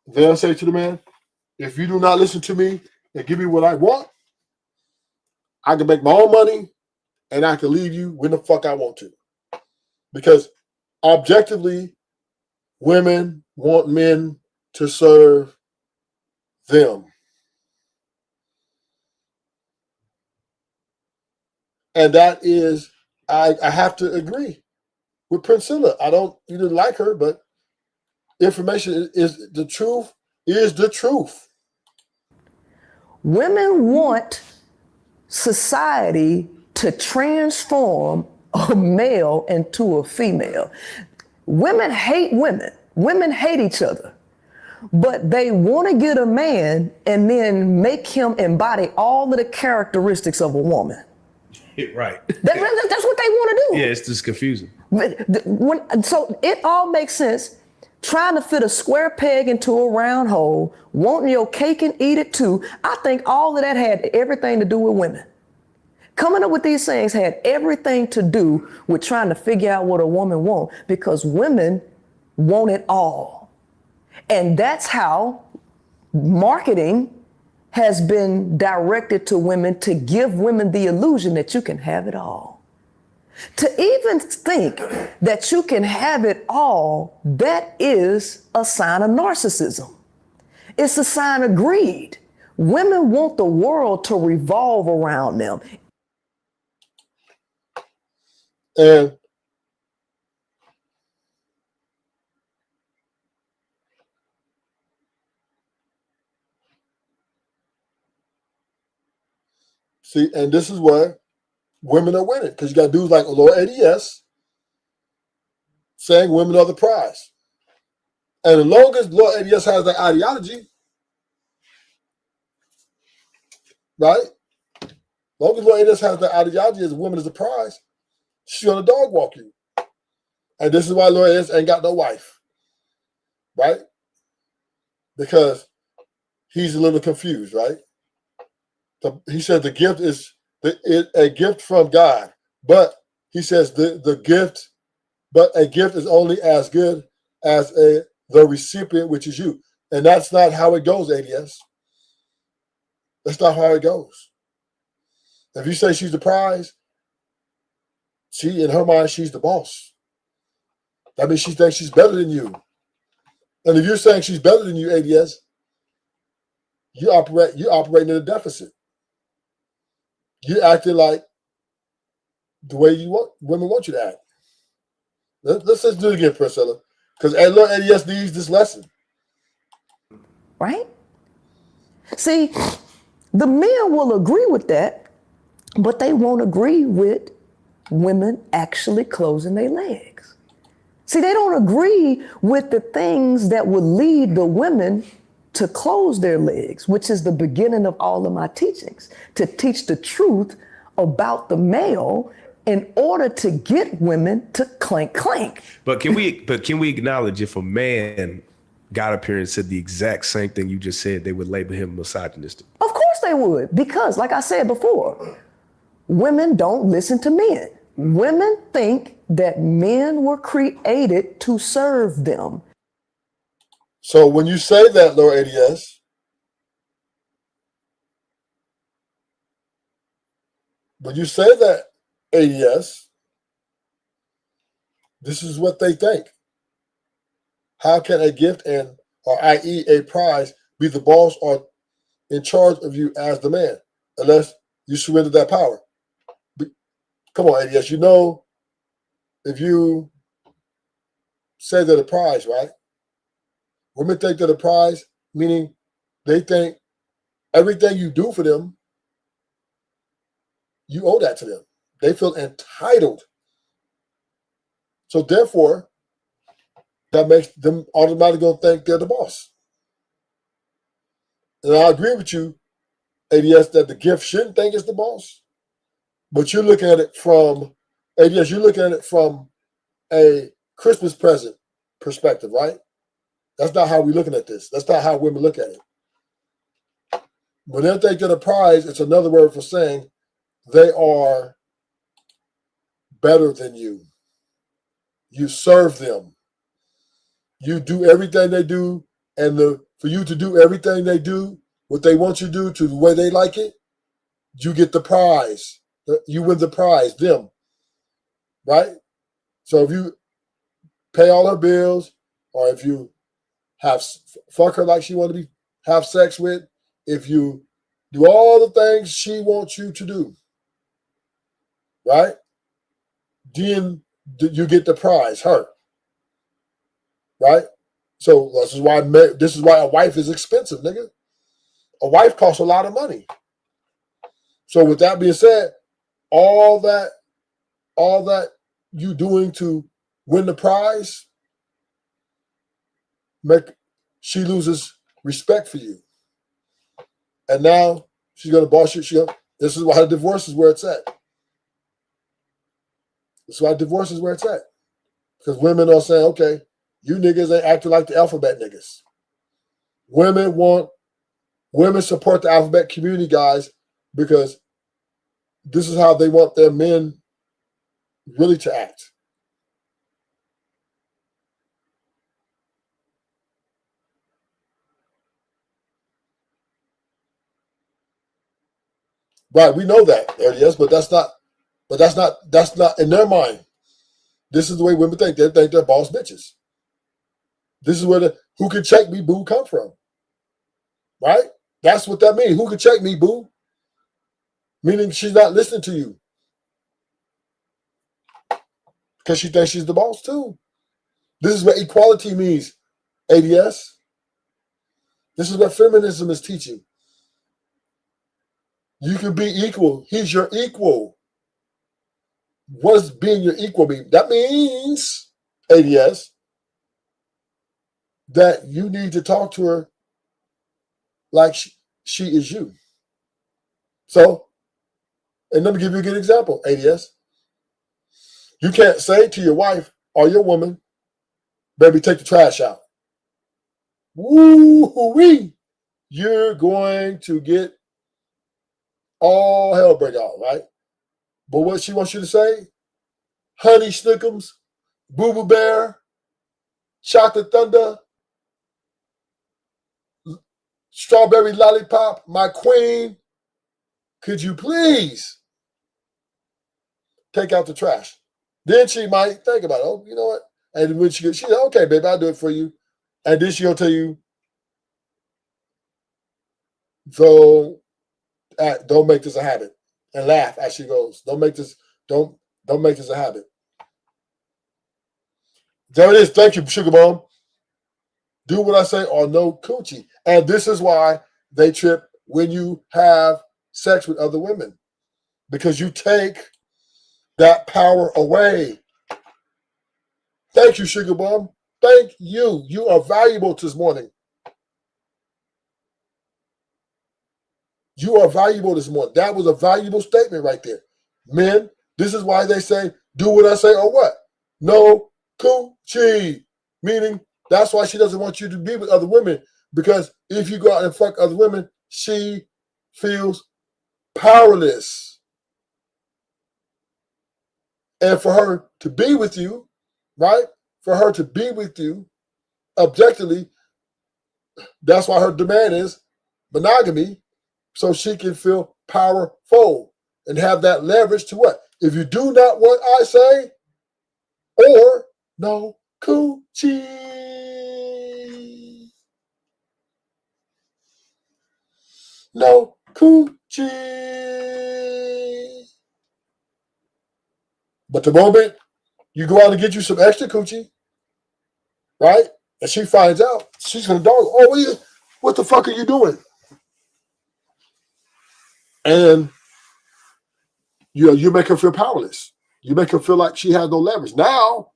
they'll say to the man, if you do not listen to me and give me what I want, I can make my own money and I can leave you when the fuck I want to. Because objectively, women want men to serve them. And that is, I have to agree with Priscilla. I don't even like her, but information is the truth, is the truth. Women want society to transform a male into a female. Women hate women. Women hate each other. But they want to get a man and then make him embody all of the characteristics of a woman. Right. That's what they want to do. Yeah, it's just confusing. So it all makes sense. Trying to fit a square peg into a round hole, wanting your cake and eat it too. I think all of that had everything to do with women. Coming up with these things had everything to do with trying to figure out what a woman wants, because women want it all. And that's how marketing has been directed to women, to give women the illusion that you can have it all. To even think that you can have it all, that is a sign of narcissism. It's a sign of greed. Women want the world to revolve around them. And see, and this is where women are winning, because you got dudes like Lord ADS saying women are the prize. And as long as Lord ADS has that ideology, right? As long as Lord ADS has that ideology as women is the prize, she's gonna dog walk you. And this is why Lord ADS ain't got no wife, right? Because he's a little confused, right? He said the gift is a gift from God, but he says the gift, but a gift is only as good as the recipient, which is you. And that's not how it goes, ADS. That's not how it goes. If you say she's the prize, she, in her mind, she's the boss. That means she thinks she's better than you. And if you're saying she's better than you, ADS, you're operating in a deficit. You're acting like the way women want you to act. Let's just do it again, Priscilla. Because Lord ADS needs this lesson. Right? See, the men will agree with that, but they won't agree with women actually closing their legs. See, they don't agree with the things that would lead the women to close their legs, which is the beginning of all of my teachings, to teach the truth about the male in order to get women to clank, clank. But can we acknowledge if a man got up here and said the exact same thing you just said, they would label him misogynistic? Of course they would, because like I said before, women don't listen to men. Women think that men were created to serve them. So when you say that, Lord ADS, when you say that, ADS, this is what they think. How can a gift or i.e. a prize be the boss or in charge of you as the man, unless you surrender that power? Come on, ADS, you know, if you say that a prize, right? Women think that a prize, meaning they think everything you do for them, you owe that to them. They feel entitled. So therefore, that makes them automatically going to think they're the boss. And I agree with you, ADS, that the gift shouldn't think it's the boss. But you're looking at it from, ADS, you're looking at it from a Christmas present perspective, right? That's not how we're looking at this. That's not how women look at it. When they think they're the prize, it's another word for saying they are better than you. You serve them. You do everything they do, and for you to do everything they do, what they want you to do to the way they like it, you get the prize. You win the prize, them. Right? So if you pay all her bills, or if you fuck her like she want to have sex with, if you do all the things she wants you to do, right? Then you get the prize, her. Right? So this is why a wife is expensive, nigga. A wife costs a lot of money. So with that being said, all that you doing to win the prize, she loses respect for you. And now she's gonna boss you. This is why divorce is where it's at. This is why divorce is where it's at. Because women are saying, okay, you niggas ain't acting like the alphabet niggas. Women support the alphabet community, guys, because this is how they want their men really to act. Right, we know that, yes, but that's not in their mind. This is the way women think. They think they're boss bitches. This is where the who can check me, boo, come from. Right? That's what that means. Who can check me, boo? Meaning she's not listening to you. Because she thinks she's the boss too. This is what equality means, ADS. This is what feminism is teaching. You can be equal. He's your equal. What does being your equal mean? That means, ADS, that you need to talk to her like she is you. So, and let me give you a good example, ADS. You can't say to your wife or your woman, baby, take the trash out. Woo-wee. You're going to get all hell break out, right? But what she wants you to say, Honey Snickums, Boo Boo Bear, Chocolate Thunder, Strawberry Lollipop, my queen, could you please take out the trash? Then she might think about it. Oh, you know what? And when she's like, okay, baby, I'll do it for you. And then she'll tell you, so don't make this a habit. And laugh as she goes. Don't make this a habit. There it is. Thank you, Sugar Bomb. Do what I say or no coochie. And this is why they trip when you have sex with other women. Because you take that power away. Thank you, Sugar Bomb. Thank you. You are valuable this morning. You are valuable this morning. That was a valuable statement right there. Men, this is why they say, do what I say or what? No coochie. Meaning, that's why she doesn't want you to be with other women. Because if you go out and fuck other women, she feels powerless. And for her to be with you, right? For her to be with you, objectively, that's why her demand is monogamy, so she can feel powerful and have that leverage to what? If you do not what I say, or no coochie. No coochie. But the moment you go out and get you some extra coochie, right? And she finds out, she's gonna dog, oh, what the fuck are you doing? And you make her feel powerless. You make her feel like she has no leverage. Now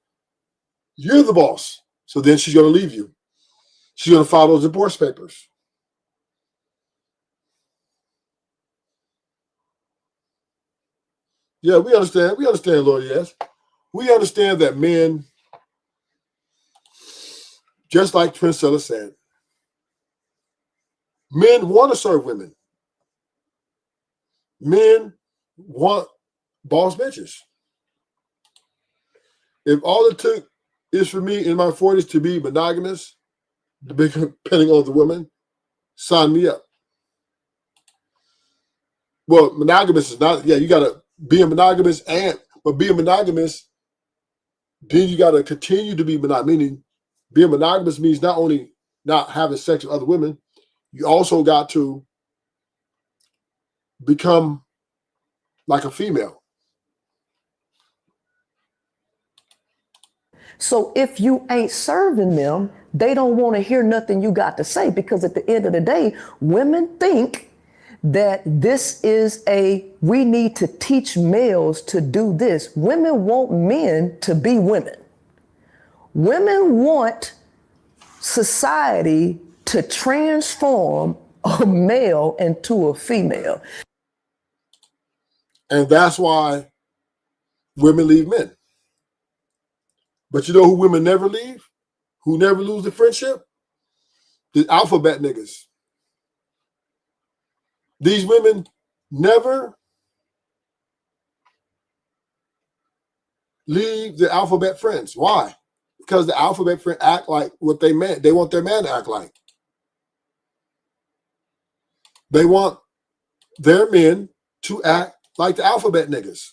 you're the boss. So then she's gonna leave you. She's gonna file those divorce papers. Yeah, we understand. We understand, Lord, yes. We understand that men, just like Priscilla said, men want to serve women. Men want boss bitches. If all it took is for me in my 40s to be monogamous, depending on the woman, sign me up. Well, monogamous is not, yeah, you got to be a monogamous, but being monogamous, then you got to continue to be monogamous. Meaning, being monogamous means not only not having sex with other women, you also got to become like a female. So if you ain't serving them, they don't want to hear nothing you got to say, because at the end of the day, women think that this is we need to teach males to do this. Women want men to be women. Women want society to transform a male into a female. And that's why women leave men. But you know who women never leave? Who never lose the friendship? The alphabet niggas. These women never leave the alphabet friends. Why? Because the alphabet friend act like what they meant. They want their man to act like. They want their men to act like the alphabet niggas.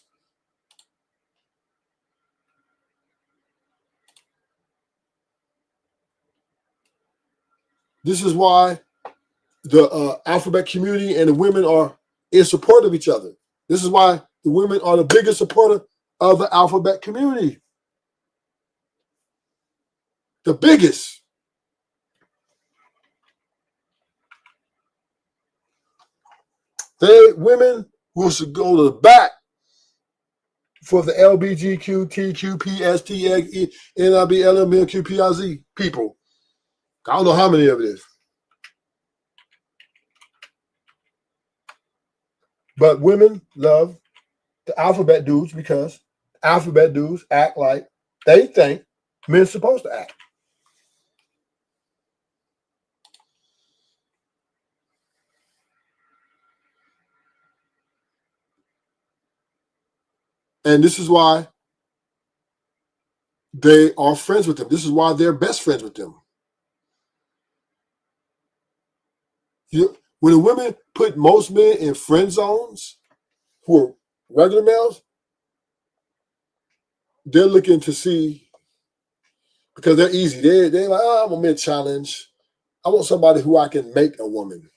This is why the alphabet community and the women are in support of each other. This is why the women are the biggest supporter of the alphabet community. The biggest. Women will go to the back for the LBGQ, TQ, PST, NIB, LMLQ, PIZ people. I don't know how many of it is. But women love the alphabet dudes because alphabet dudes act like they think men are supposed to act. And this is why they are friends with them. This is why they're best friends with them. When the women put most men in friend zones who are regular males, they're looking to see, because they're easy. They're like, oh, I want me a challenge. I want somebody who I can make a woman.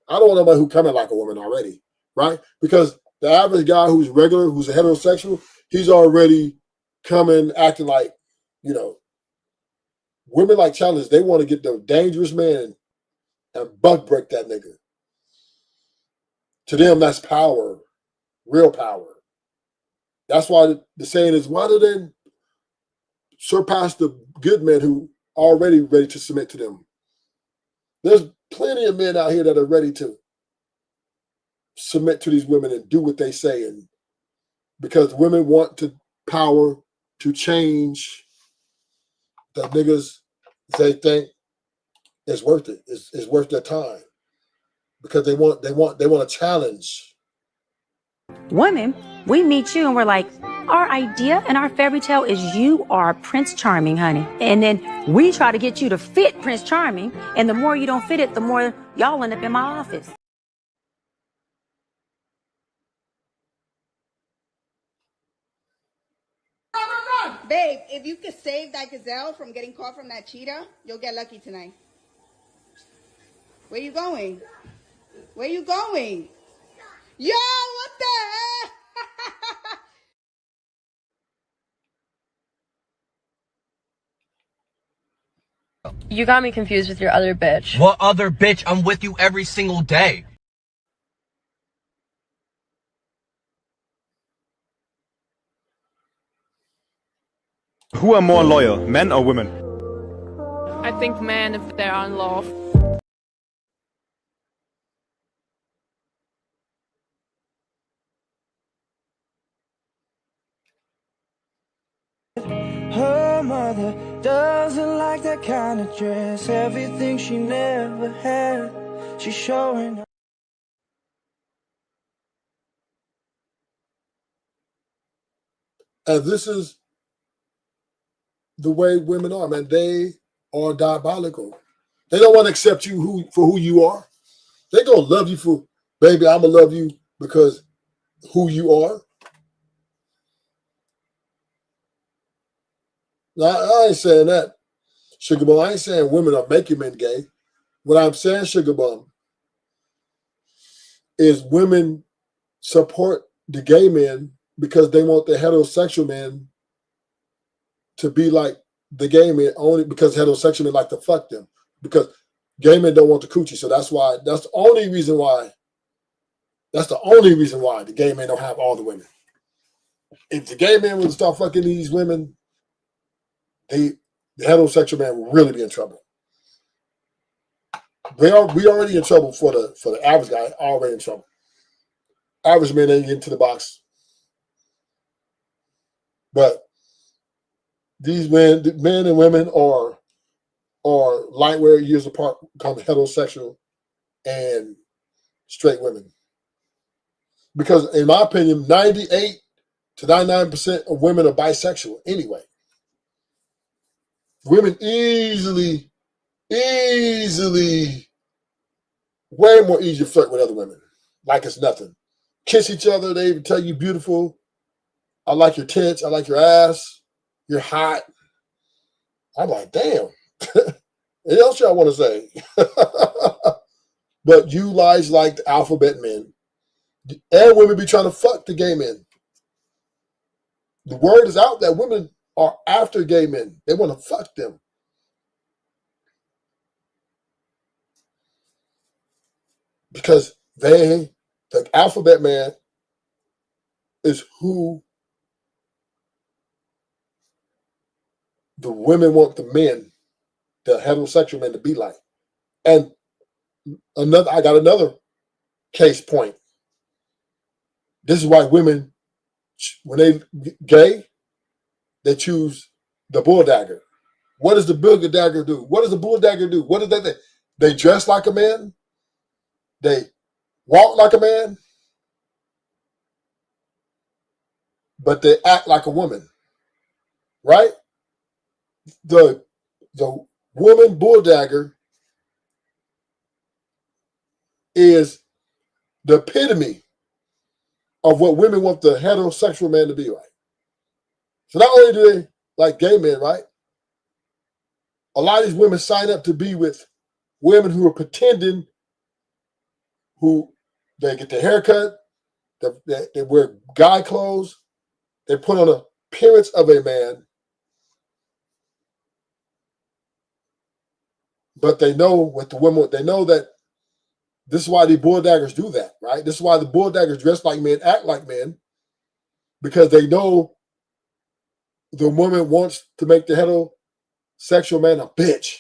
I don't want nobody who coming like a woman already, right? Because the average guy who's regular, who's a heterosexual, he's already coming acting like, women like challenge. They want to get the dangerous man and buck break that nigga. To them, that's power, real power. That's why the saying is, why do they surpass the good men who are already ready to submit to them? There's plenty of men out here that are ready to submit to these women and do what they say. And because women want to power to change the niggas they think is worth it, is worth their time. Because they want a challenge. Women, we meet you and we're like, our idea and our fairy tale is you are Prince Charming, honey. And then we try to get you to fit Prince Charming. And the more you don't fit it, the more y'all end up in my office. Babe, if you could save that gazelle from getting caught from that cheetah, you'll get lucky tonight. Where you going? Where you going? Yo, what the heck? You got me confused with your other bitch. What other bitch? I'm with you every single day. Who are more loyal, men or women? I think men if they're in love. Her mother doesn't like that kind of dress. Everything she never had, she's showing. And this is the way women are, man. They are diabolical. They don't want to accept you for who you are. They gonna love you for, baby, I'm gonna love you because who you are. Now, I ain't saying that, Sugar Bum. I ain't saying women are making men gay. What I'm saying, Sugar Bum, is women support the gay men because they want the heterosexual men to be like the gay men, only because heterosexual men like to fuck them. Because gay men don't want the coochie. So that's the only reason why the gay men don't have all the women. If the gay men would start fucking these women, the heterosexual man will really be in trouble. We already in trouble for the average guy, already in trouble. Average men ain't get into the box. But these men and women are light years apart, become heterosexual and straight women. Because in my opinion, 98 to 99% of women are bisexual anyway. Women easily, way more easy to flirt with other women. Like it's nothing. kiss each other. They even tell you beautiful. I like your tits. I like your ass. You're hot. I'm like, damn. What else y'all want to say? But you lies like the alphabet men. And women be trying to fuck the gay men. The word is out that women are after gay men. They want to fuck them. Because the alphabet man is who the women want the men, the heterosexual men, to be like. And I got another case point. This is why women, when they gay, they choose the bull dagger. What does the bull dagger do? What does the bull dagger do? What do they dress like a man? They walk like a man, but they act like a woman, right? The woman bull dagger is the epitome of what women want the heterosexual man to be like. So not only do they like gay men, right? A lot of these women sign up to be with women who are pretending, who they get their haircut, they wear guy clothes, they put on an appearance of a man, but they know what the women, they know that this is why the bull daggers do that, right? This is why the bull daggers dress like men, act like men, because they know the woman wants to make the heterosexual man a bitch.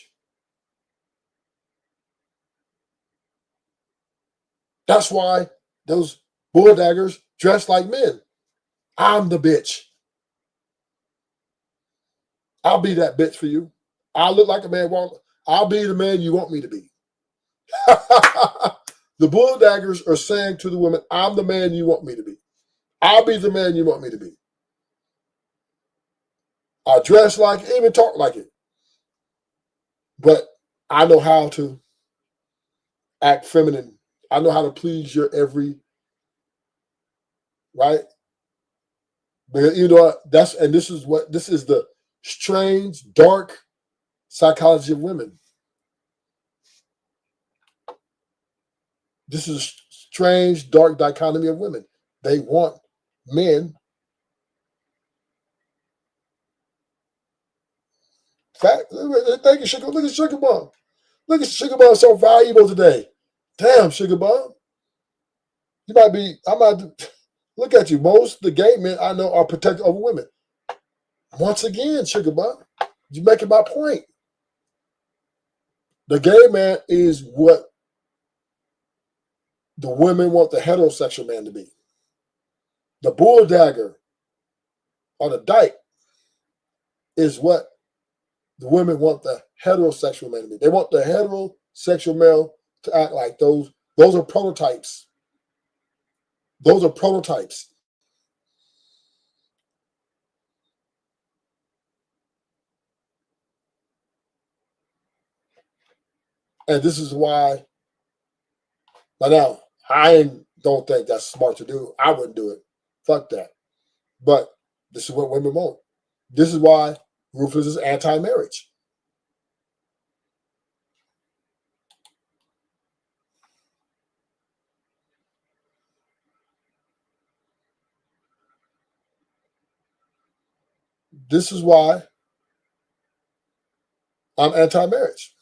That's why those bull daggers dress like men. I'm the bitch. I'll be that bitch for you. I'll look like a man. I'll be the man you want me to be. The bull daggers are saying to the women, I'm the man you want me to be. I'll be the man you want me to be. I dress like it, even talk like it. But I know how to act feminine. I know how to please your every, right? Because you know this is the strange, dark psychology of women. This is a strange, dark dichotomy of women. They want men. Fact, thank you, Sugar. Look at Sugar Bomb. Look at Sugar Bomb, so valuable today. Damn, Sugar Bomb. You might be, look at you. Most of the gay men I know are protected over women. Once again, Sugar Bomb, you're making my point. The gay man is what the women want the heterosexual man to be. The bull dagger or the dyke is what the women want the heterosexual man to be. They want the heterosexual male to act like those. Those are prototypes. Those are prototypes. And this is why, now, I don't think that's smart to do. I wouldn't do it. Fuck that. But this is what women want. This is why Ruthless is anti-marriage. This is why I'm anti-marriage.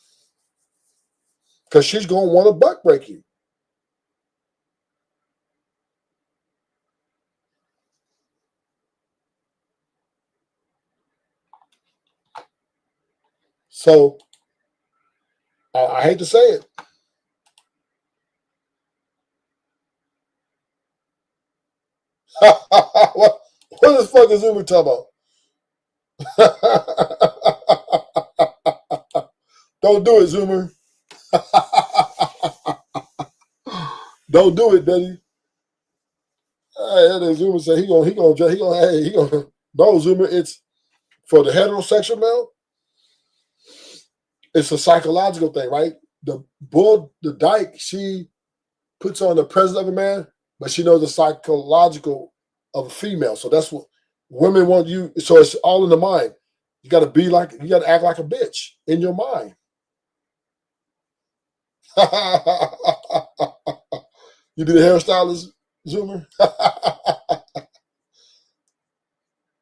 Because she's going to want to butt break you. So, I hate to say it. what the fuck is Zoomer talking about? Don't do it, Zoomer. Don't do it, Betty. Hey, Zoomer said he gonna no, Zoomer, it's for the heterosexual male. It's a psychological thing, right? The dyke, she puts on the presence of a man but she knows the psychological of a female. So that's what women want you. So it's all in the mind. You got to act like a bitch in your mind. You be the hairstylist, Zoomer?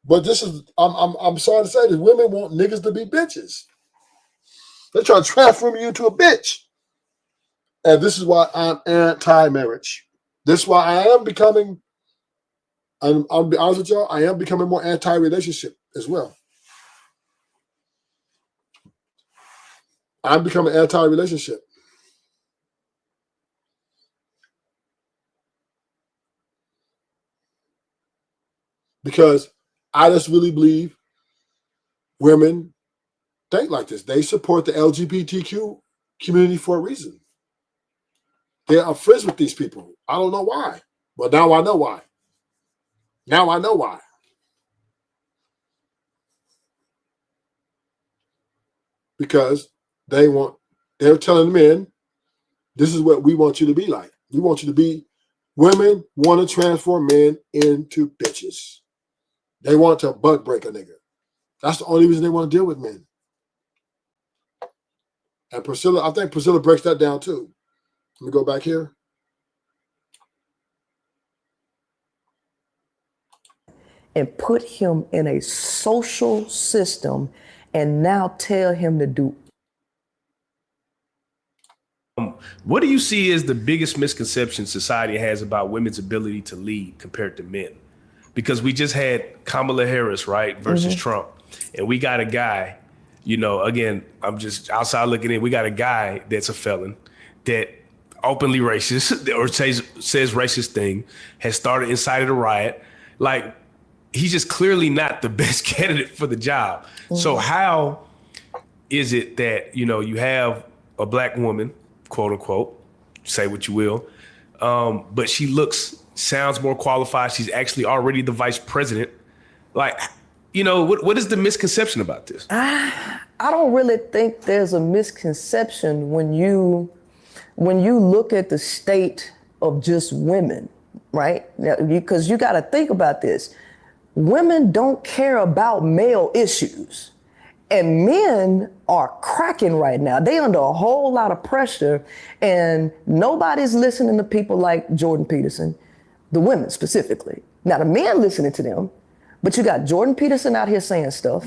But this is, I'm sorry to say this, women want niggas to be bitches. They're trying to transform you into a bitch. And this is why I'm anti-marriage. This is why I am becoming, I'll be honest with y'all, I am becoming more anti-relationship as well. I'm becoming anti-relationship. Because I just really believe women think like this. They support the LGBTQ community for a reason. They are friends with these people. I don't know why, but now I know why. Now I know why. Because they're telling men, this is what we want you to be like. We want you to be, women want to transform men into bitches. They want to butt break a nigga. That's the only reason they want to deal with men. And Priscilla, I think Priscilla breaks that down too. Let me go back here. And put him in a social system and now tell him to do. What do you see as the biggest misconception society has about women's ability to lead compared to men? Because we just had Kamala Harris, right, versus Trump. And we got a guy, you know, again, I'm just outside looking in. We got a guy that's a felon that openly racist or says racist thing, has started, incited a riot. Like, he's just clearly not the best candidate for the job. So how is it that, you know, you have a black woman, quote unquote, say what you will, but she sounds more qualified. She's actually already the vice president. Like, you know, what is the misconception about this? I don't really think there's a misconception when you look at the state of just women, right? Because you got to think about this. Women don't care about male issues. And men are cracking right now. They under a whole lot of pressure, and nobody's listening to people like Jordan Peterson, the women specifically. Now the men listening to them, but you got Jordan Peterson out here saying stuff.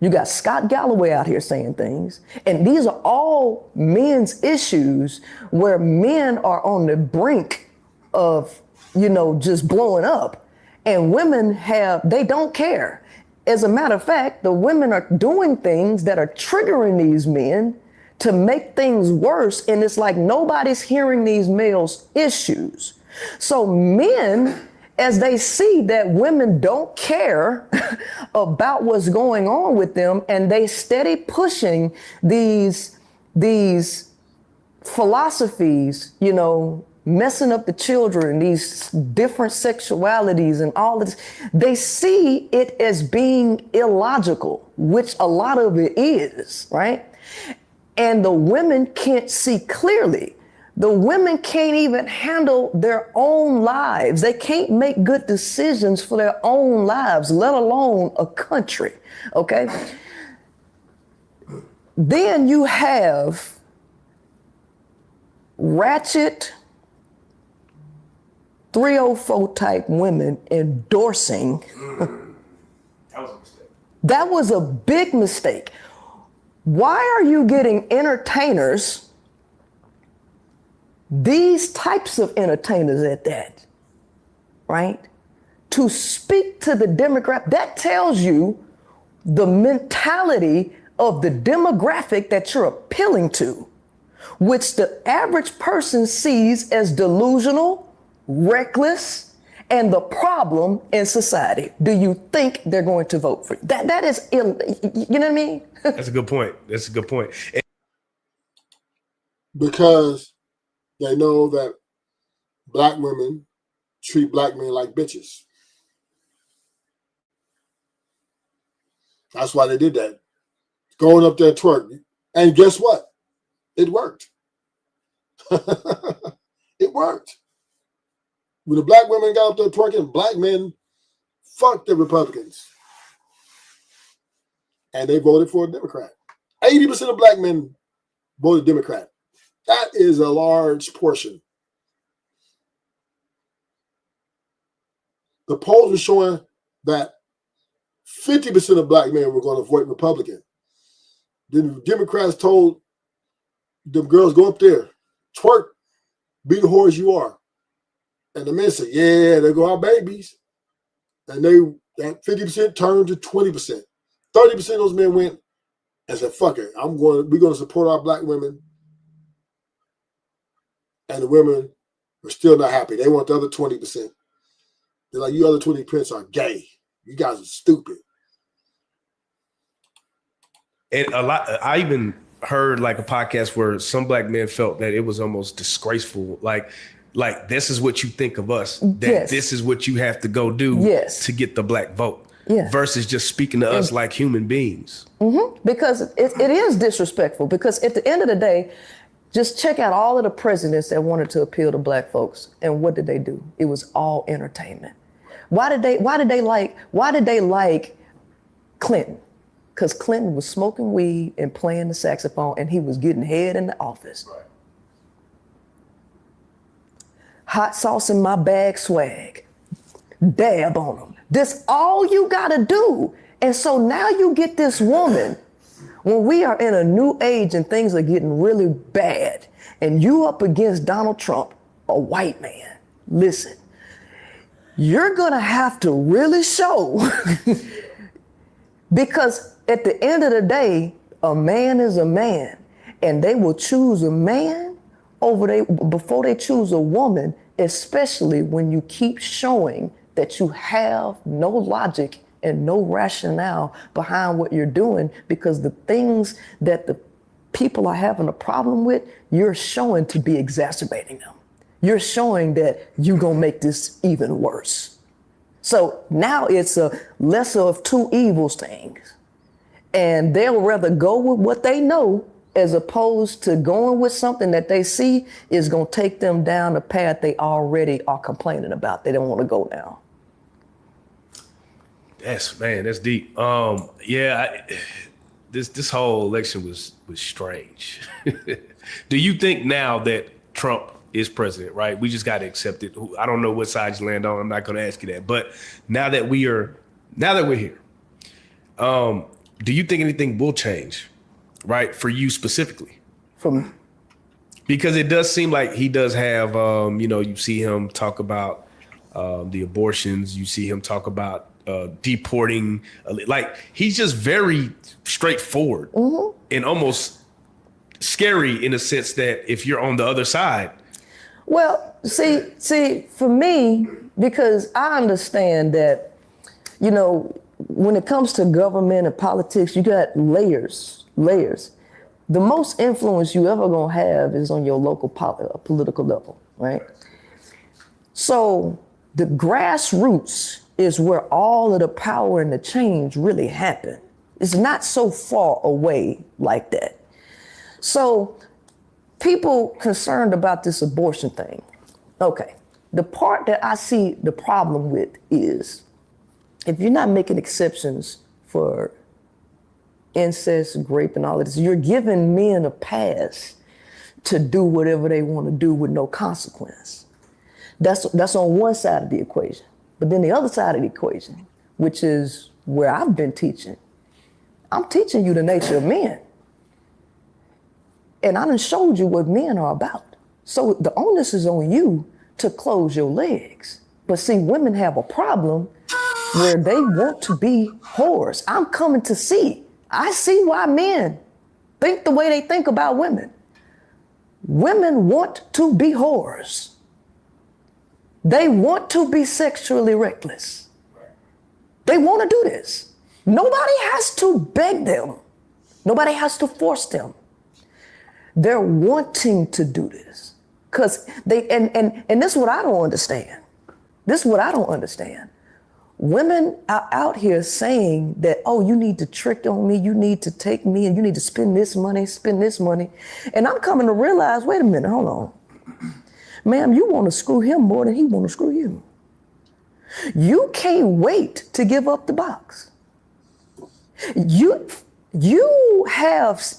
You got Scott Galloway out here saying things. And these are all men's issues where men are on the brink of, you know, just blowing up. And women they don't care. As a matter of fact, the women are doing things that are triggering these men to make things worse. And it's like nobody's hearing these males' issues. So men, as they see that women don't care about what's going on with them, and they steady pushing these philosophies, you know, messing up the children, these different sexualities and all this, they see it as being illogical, which a lot of it is, right? And the women can't see clearly. The women can't even handle their own lives. They can't make good decisions for their own lives, let alone a country, okay? Then you have ratchet 304 type women endorsing. That was a big mistake. Why are you getting entertainers, these types of entertainers at that, right, to speak to the demographic? That tells you the mentality of the demographic that you're appealing to, which the average person sees as delusional, reckless, and the problem in society. Do you think they're going to vote for you? That is, you know what I mean? That's a good point. That's a good point. Because they know that black women treat black men like bitches. That's why they did that. Going up there twerk. And guess what? It worked. It worked. When the black women got up there twerking, black men fucked the Republicans. And they voted for a Democrat. 80% of black men voted Democrat. That is a large portion. The polls were showing that 50% of black men were going to vote Republican. Then the Democrats told them girls, go up there, twerk, be the whores you are. And the men said, yeah, there go our babies. And that 50% turned to 20%. 30% of those men went and said, fuck it, we're going to support our black women. And the women were still not happy. They want the other 20%. They're like, you other 20% are gay. You guys are stupid. And I even heard like a podcast where some black men felt that it was almost disgraceful. Like this is what you think of us. That this is what you have to go do to get the black vote. Versus just speaking to us like human beings. Because it is disrespectful. Because at the end of the day, just check out all of the presidents that wanted to appeal to black folks. And what did they do? It was all entertainment. Why did they like Clinton? Because Clinton was smoking weed and playing the saxophone, and he was getting head in the office. Right. Hot sauce in my bag swag. Dab on them. This all you gotta do. And so now you get this woman, when we are in a new age and things are getting really bad, and you up against Donald Trump, a white man, listen, you're gonna have to really show because at the end of the day, a man is a man, and they will choose a man before they choose a woman, especially when you keep showing that you have no logic and no rationale behind what you're doing, because the things that the people are having a problem with, you're showing to be exacerbating them. You're showing that you're gonna make this even worse. So now it's a lesser of two evils things. And they'll rather go with what they know as opposed to going with something that they see is gonna take them down the path they already are complaining about. They don't wanna go down. That's deep. This whole election was strange. Do you think now that Trump is president, right? We just got to accept it. I don't know what side you land on. I'm not going to ask you that. But now that we're here, do you think anything will change, right, for you specifically? Because it does seem like he does have, you see him talk about the abortions. You see him talk about deporting. Like, he's just very straightforward and almost scary in a sense that if you're on the other side. Well, see, for me, because I understand that, when it comes to government and politics, you got layers. The most influence you ever gonna have is on your local political level, right? So the grassroots is where all of the power and the change really happen. It's not so far away like that. So people concerned about this abortion thing. Okay, the part that I see the problem with is if you're not making exceptions for incest, rape, and all of this, you're giving men a pass to do whatever they want to do with no consequence. That's on one side of the equation. But then the other side of the equation, which is where I've been teaching, I'm teaching you the nature of men. And I done showed you what men are about. So the onus is on you to close your legs. But see, women have a problem where they want to be whores. I'm coming to see. I see why men think the way they think about women. Women want to be whores. They want to be sexually reckless. They want to do this. Nobody has to beg them. Nobody has to force them. They're wanting to do this. Because they, and this is what I don't understand. This is what I don't understand. Women are out here saying that, oh, you need to trick on me, you need to take me, and you need to spend this money. And I'm coming to realize, wait a minute, hold on. Ma'am, you want to screw him more than he want to screw you. You can't wait to give up the box. You have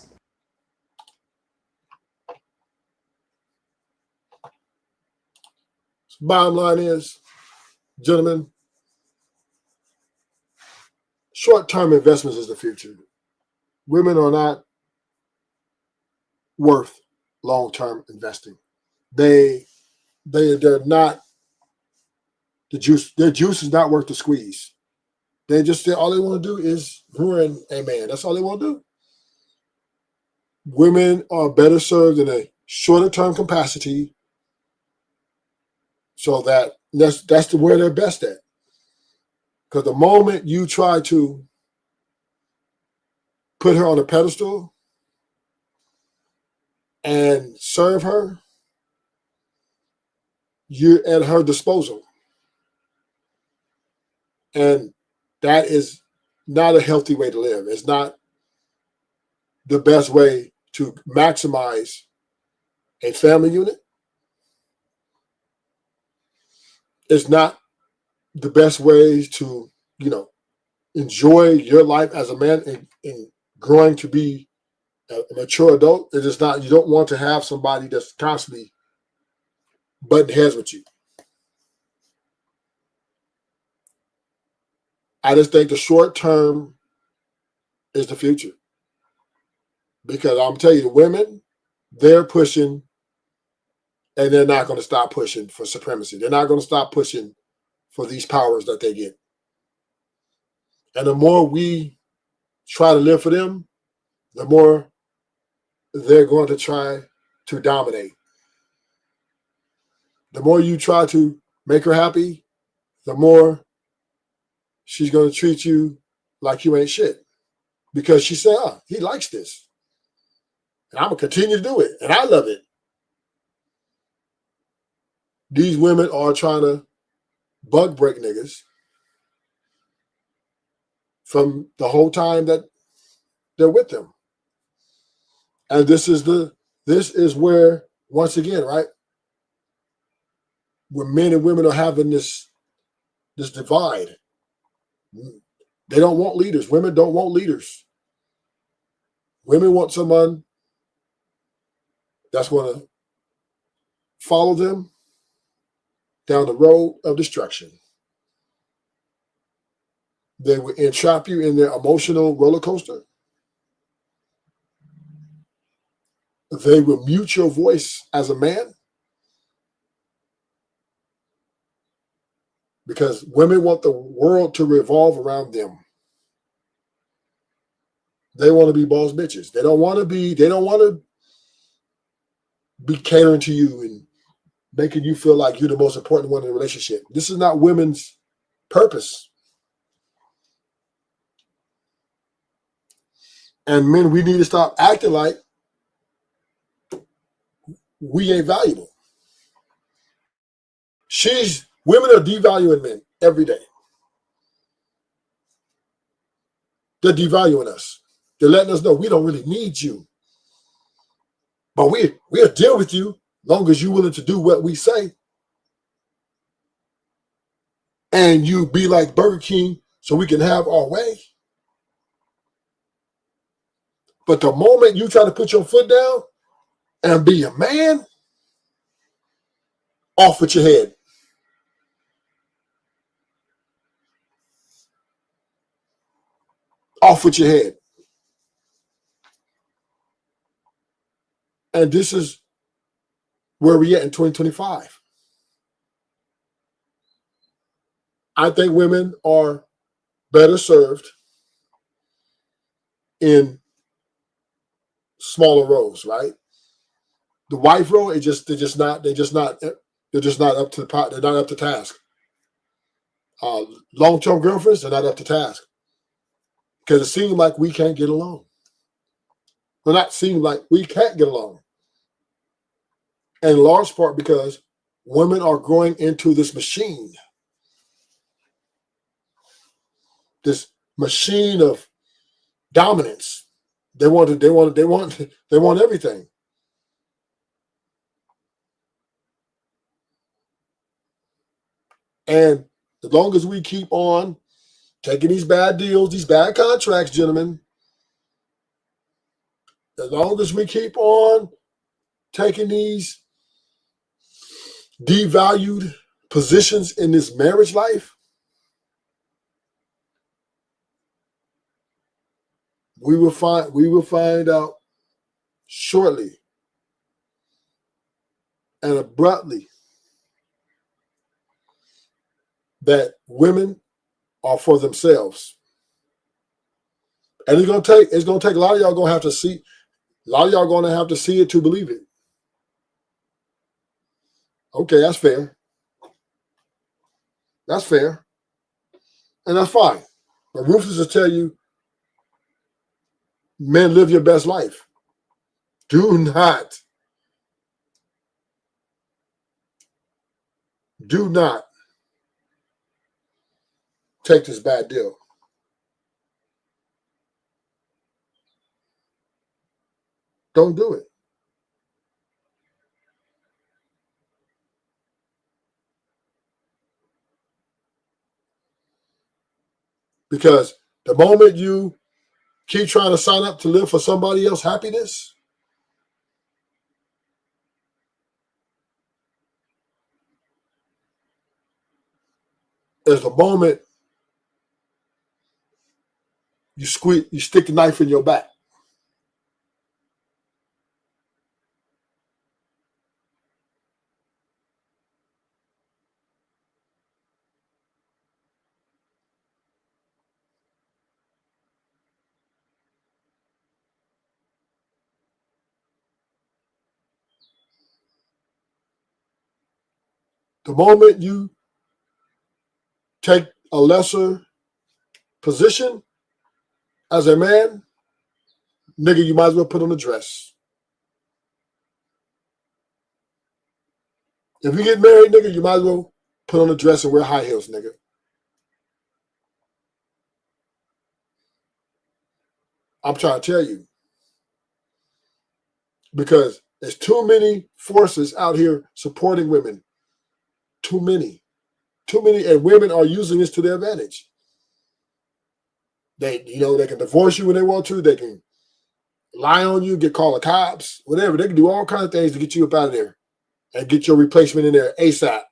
Bottom line is, gentlemen, short-term investments is the future. Women are not worth long-term investing. They're not the juice. Their juice is not worth the squeeze. All they want to do is ruin a man. That's all they want to do. Women are better served in a shorter-term capacity, so that's where they're best at. Because the moment you try to put her on a pedestal and serve her, you're at her disposal. And that is not a healthy way to live. It's not the best way to maximize a family unit. It's not the best way to, enjoy your life as a man and growing to be a mature adult. It is not. You don't want to have somebody that's constantly butting heads with you. I just think the short term is the future. Because I'm telling you, the women, they're pushing, and they're not going to stop pushing for supremacy. They're not going to stop pushing for these powers that they get. And the more we try to live for them, the more they're going to try to dominate. The more you try to make her happy, the more she's going to treat you like you ain't shit. Because she said, he likes this. And I'm going to continue to do it. And I love it. These women are trying to bug break niggas from the whole time that they're with them. And this is where, once again, right, where men and women are having this divide. They don't want leaders. Women don't want leaders. Women want someone that's going to follow them down the road of destruction. They will entrap you in their emotional roller coaster. They will mute your voice as a man. Because women want the world to revolve around them. They want to be boss bitches. They don't want to be catering to you and making you feel like you're the most important one in the relationship. This is not women's purpose. And men, we need to stop acting like we ain't valuable. Women are devaluing men every day. They're devaluing us. They're letting us know we don't really need you. But we'll deal with you long as you're willing to do what we say. And you be like Burger King so we can have our way. But the moment you try to put your foot down and be a man, off with your head. Off with your head. And this is where we at in 2025. I think women are better served in smaller roles, right? The wife role they're just not up to the pot. They're not up to task. Long-term girlfriends, they're not up to task. Because it seems like we can't get along. Well, not seem like we can't get along. And in large part because women are growing into this machine. This machine of dominance. They want everything. And as long as we keep on taking these bad deals, these bad contracts, gentlemen, as long as we keep on taking these devalued positions in this marriage life, we will find out shortly and abruptly that women are for themselves. And it's gonna take a lot of y'all gonna have to see, a lot of y'all gonna have to see it to believe it. Okay, that's fair. That's fair. And that's fine. But Rufus will tell you, men, live your best life. Do not take this bad deal. Don't do it. Because the moment you keep trying to sign up to live for somebody else's happiness, is the moment you stick the knife in your back. The moment you take a lesser position as a man, nigga, you might as well put on a dress. If you get married, nigga, you might as well put on a dress and wear high heels, nigga. I'm trying to tell you. Because there's too many forces out here supporting women. Too many. Too many, and women are using this to their advantage. They can divorce you when they want to. They can lie on you, get called the cops, whatever. They can do all kinds of things to get you up out of there and get your replacement in there ASAP.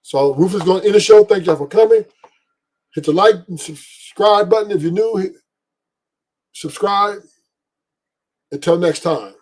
So Rufus is going to end the show. Thank y'all for coming. Hit the like and subscribe button if you're new. Subscribe. Until next time.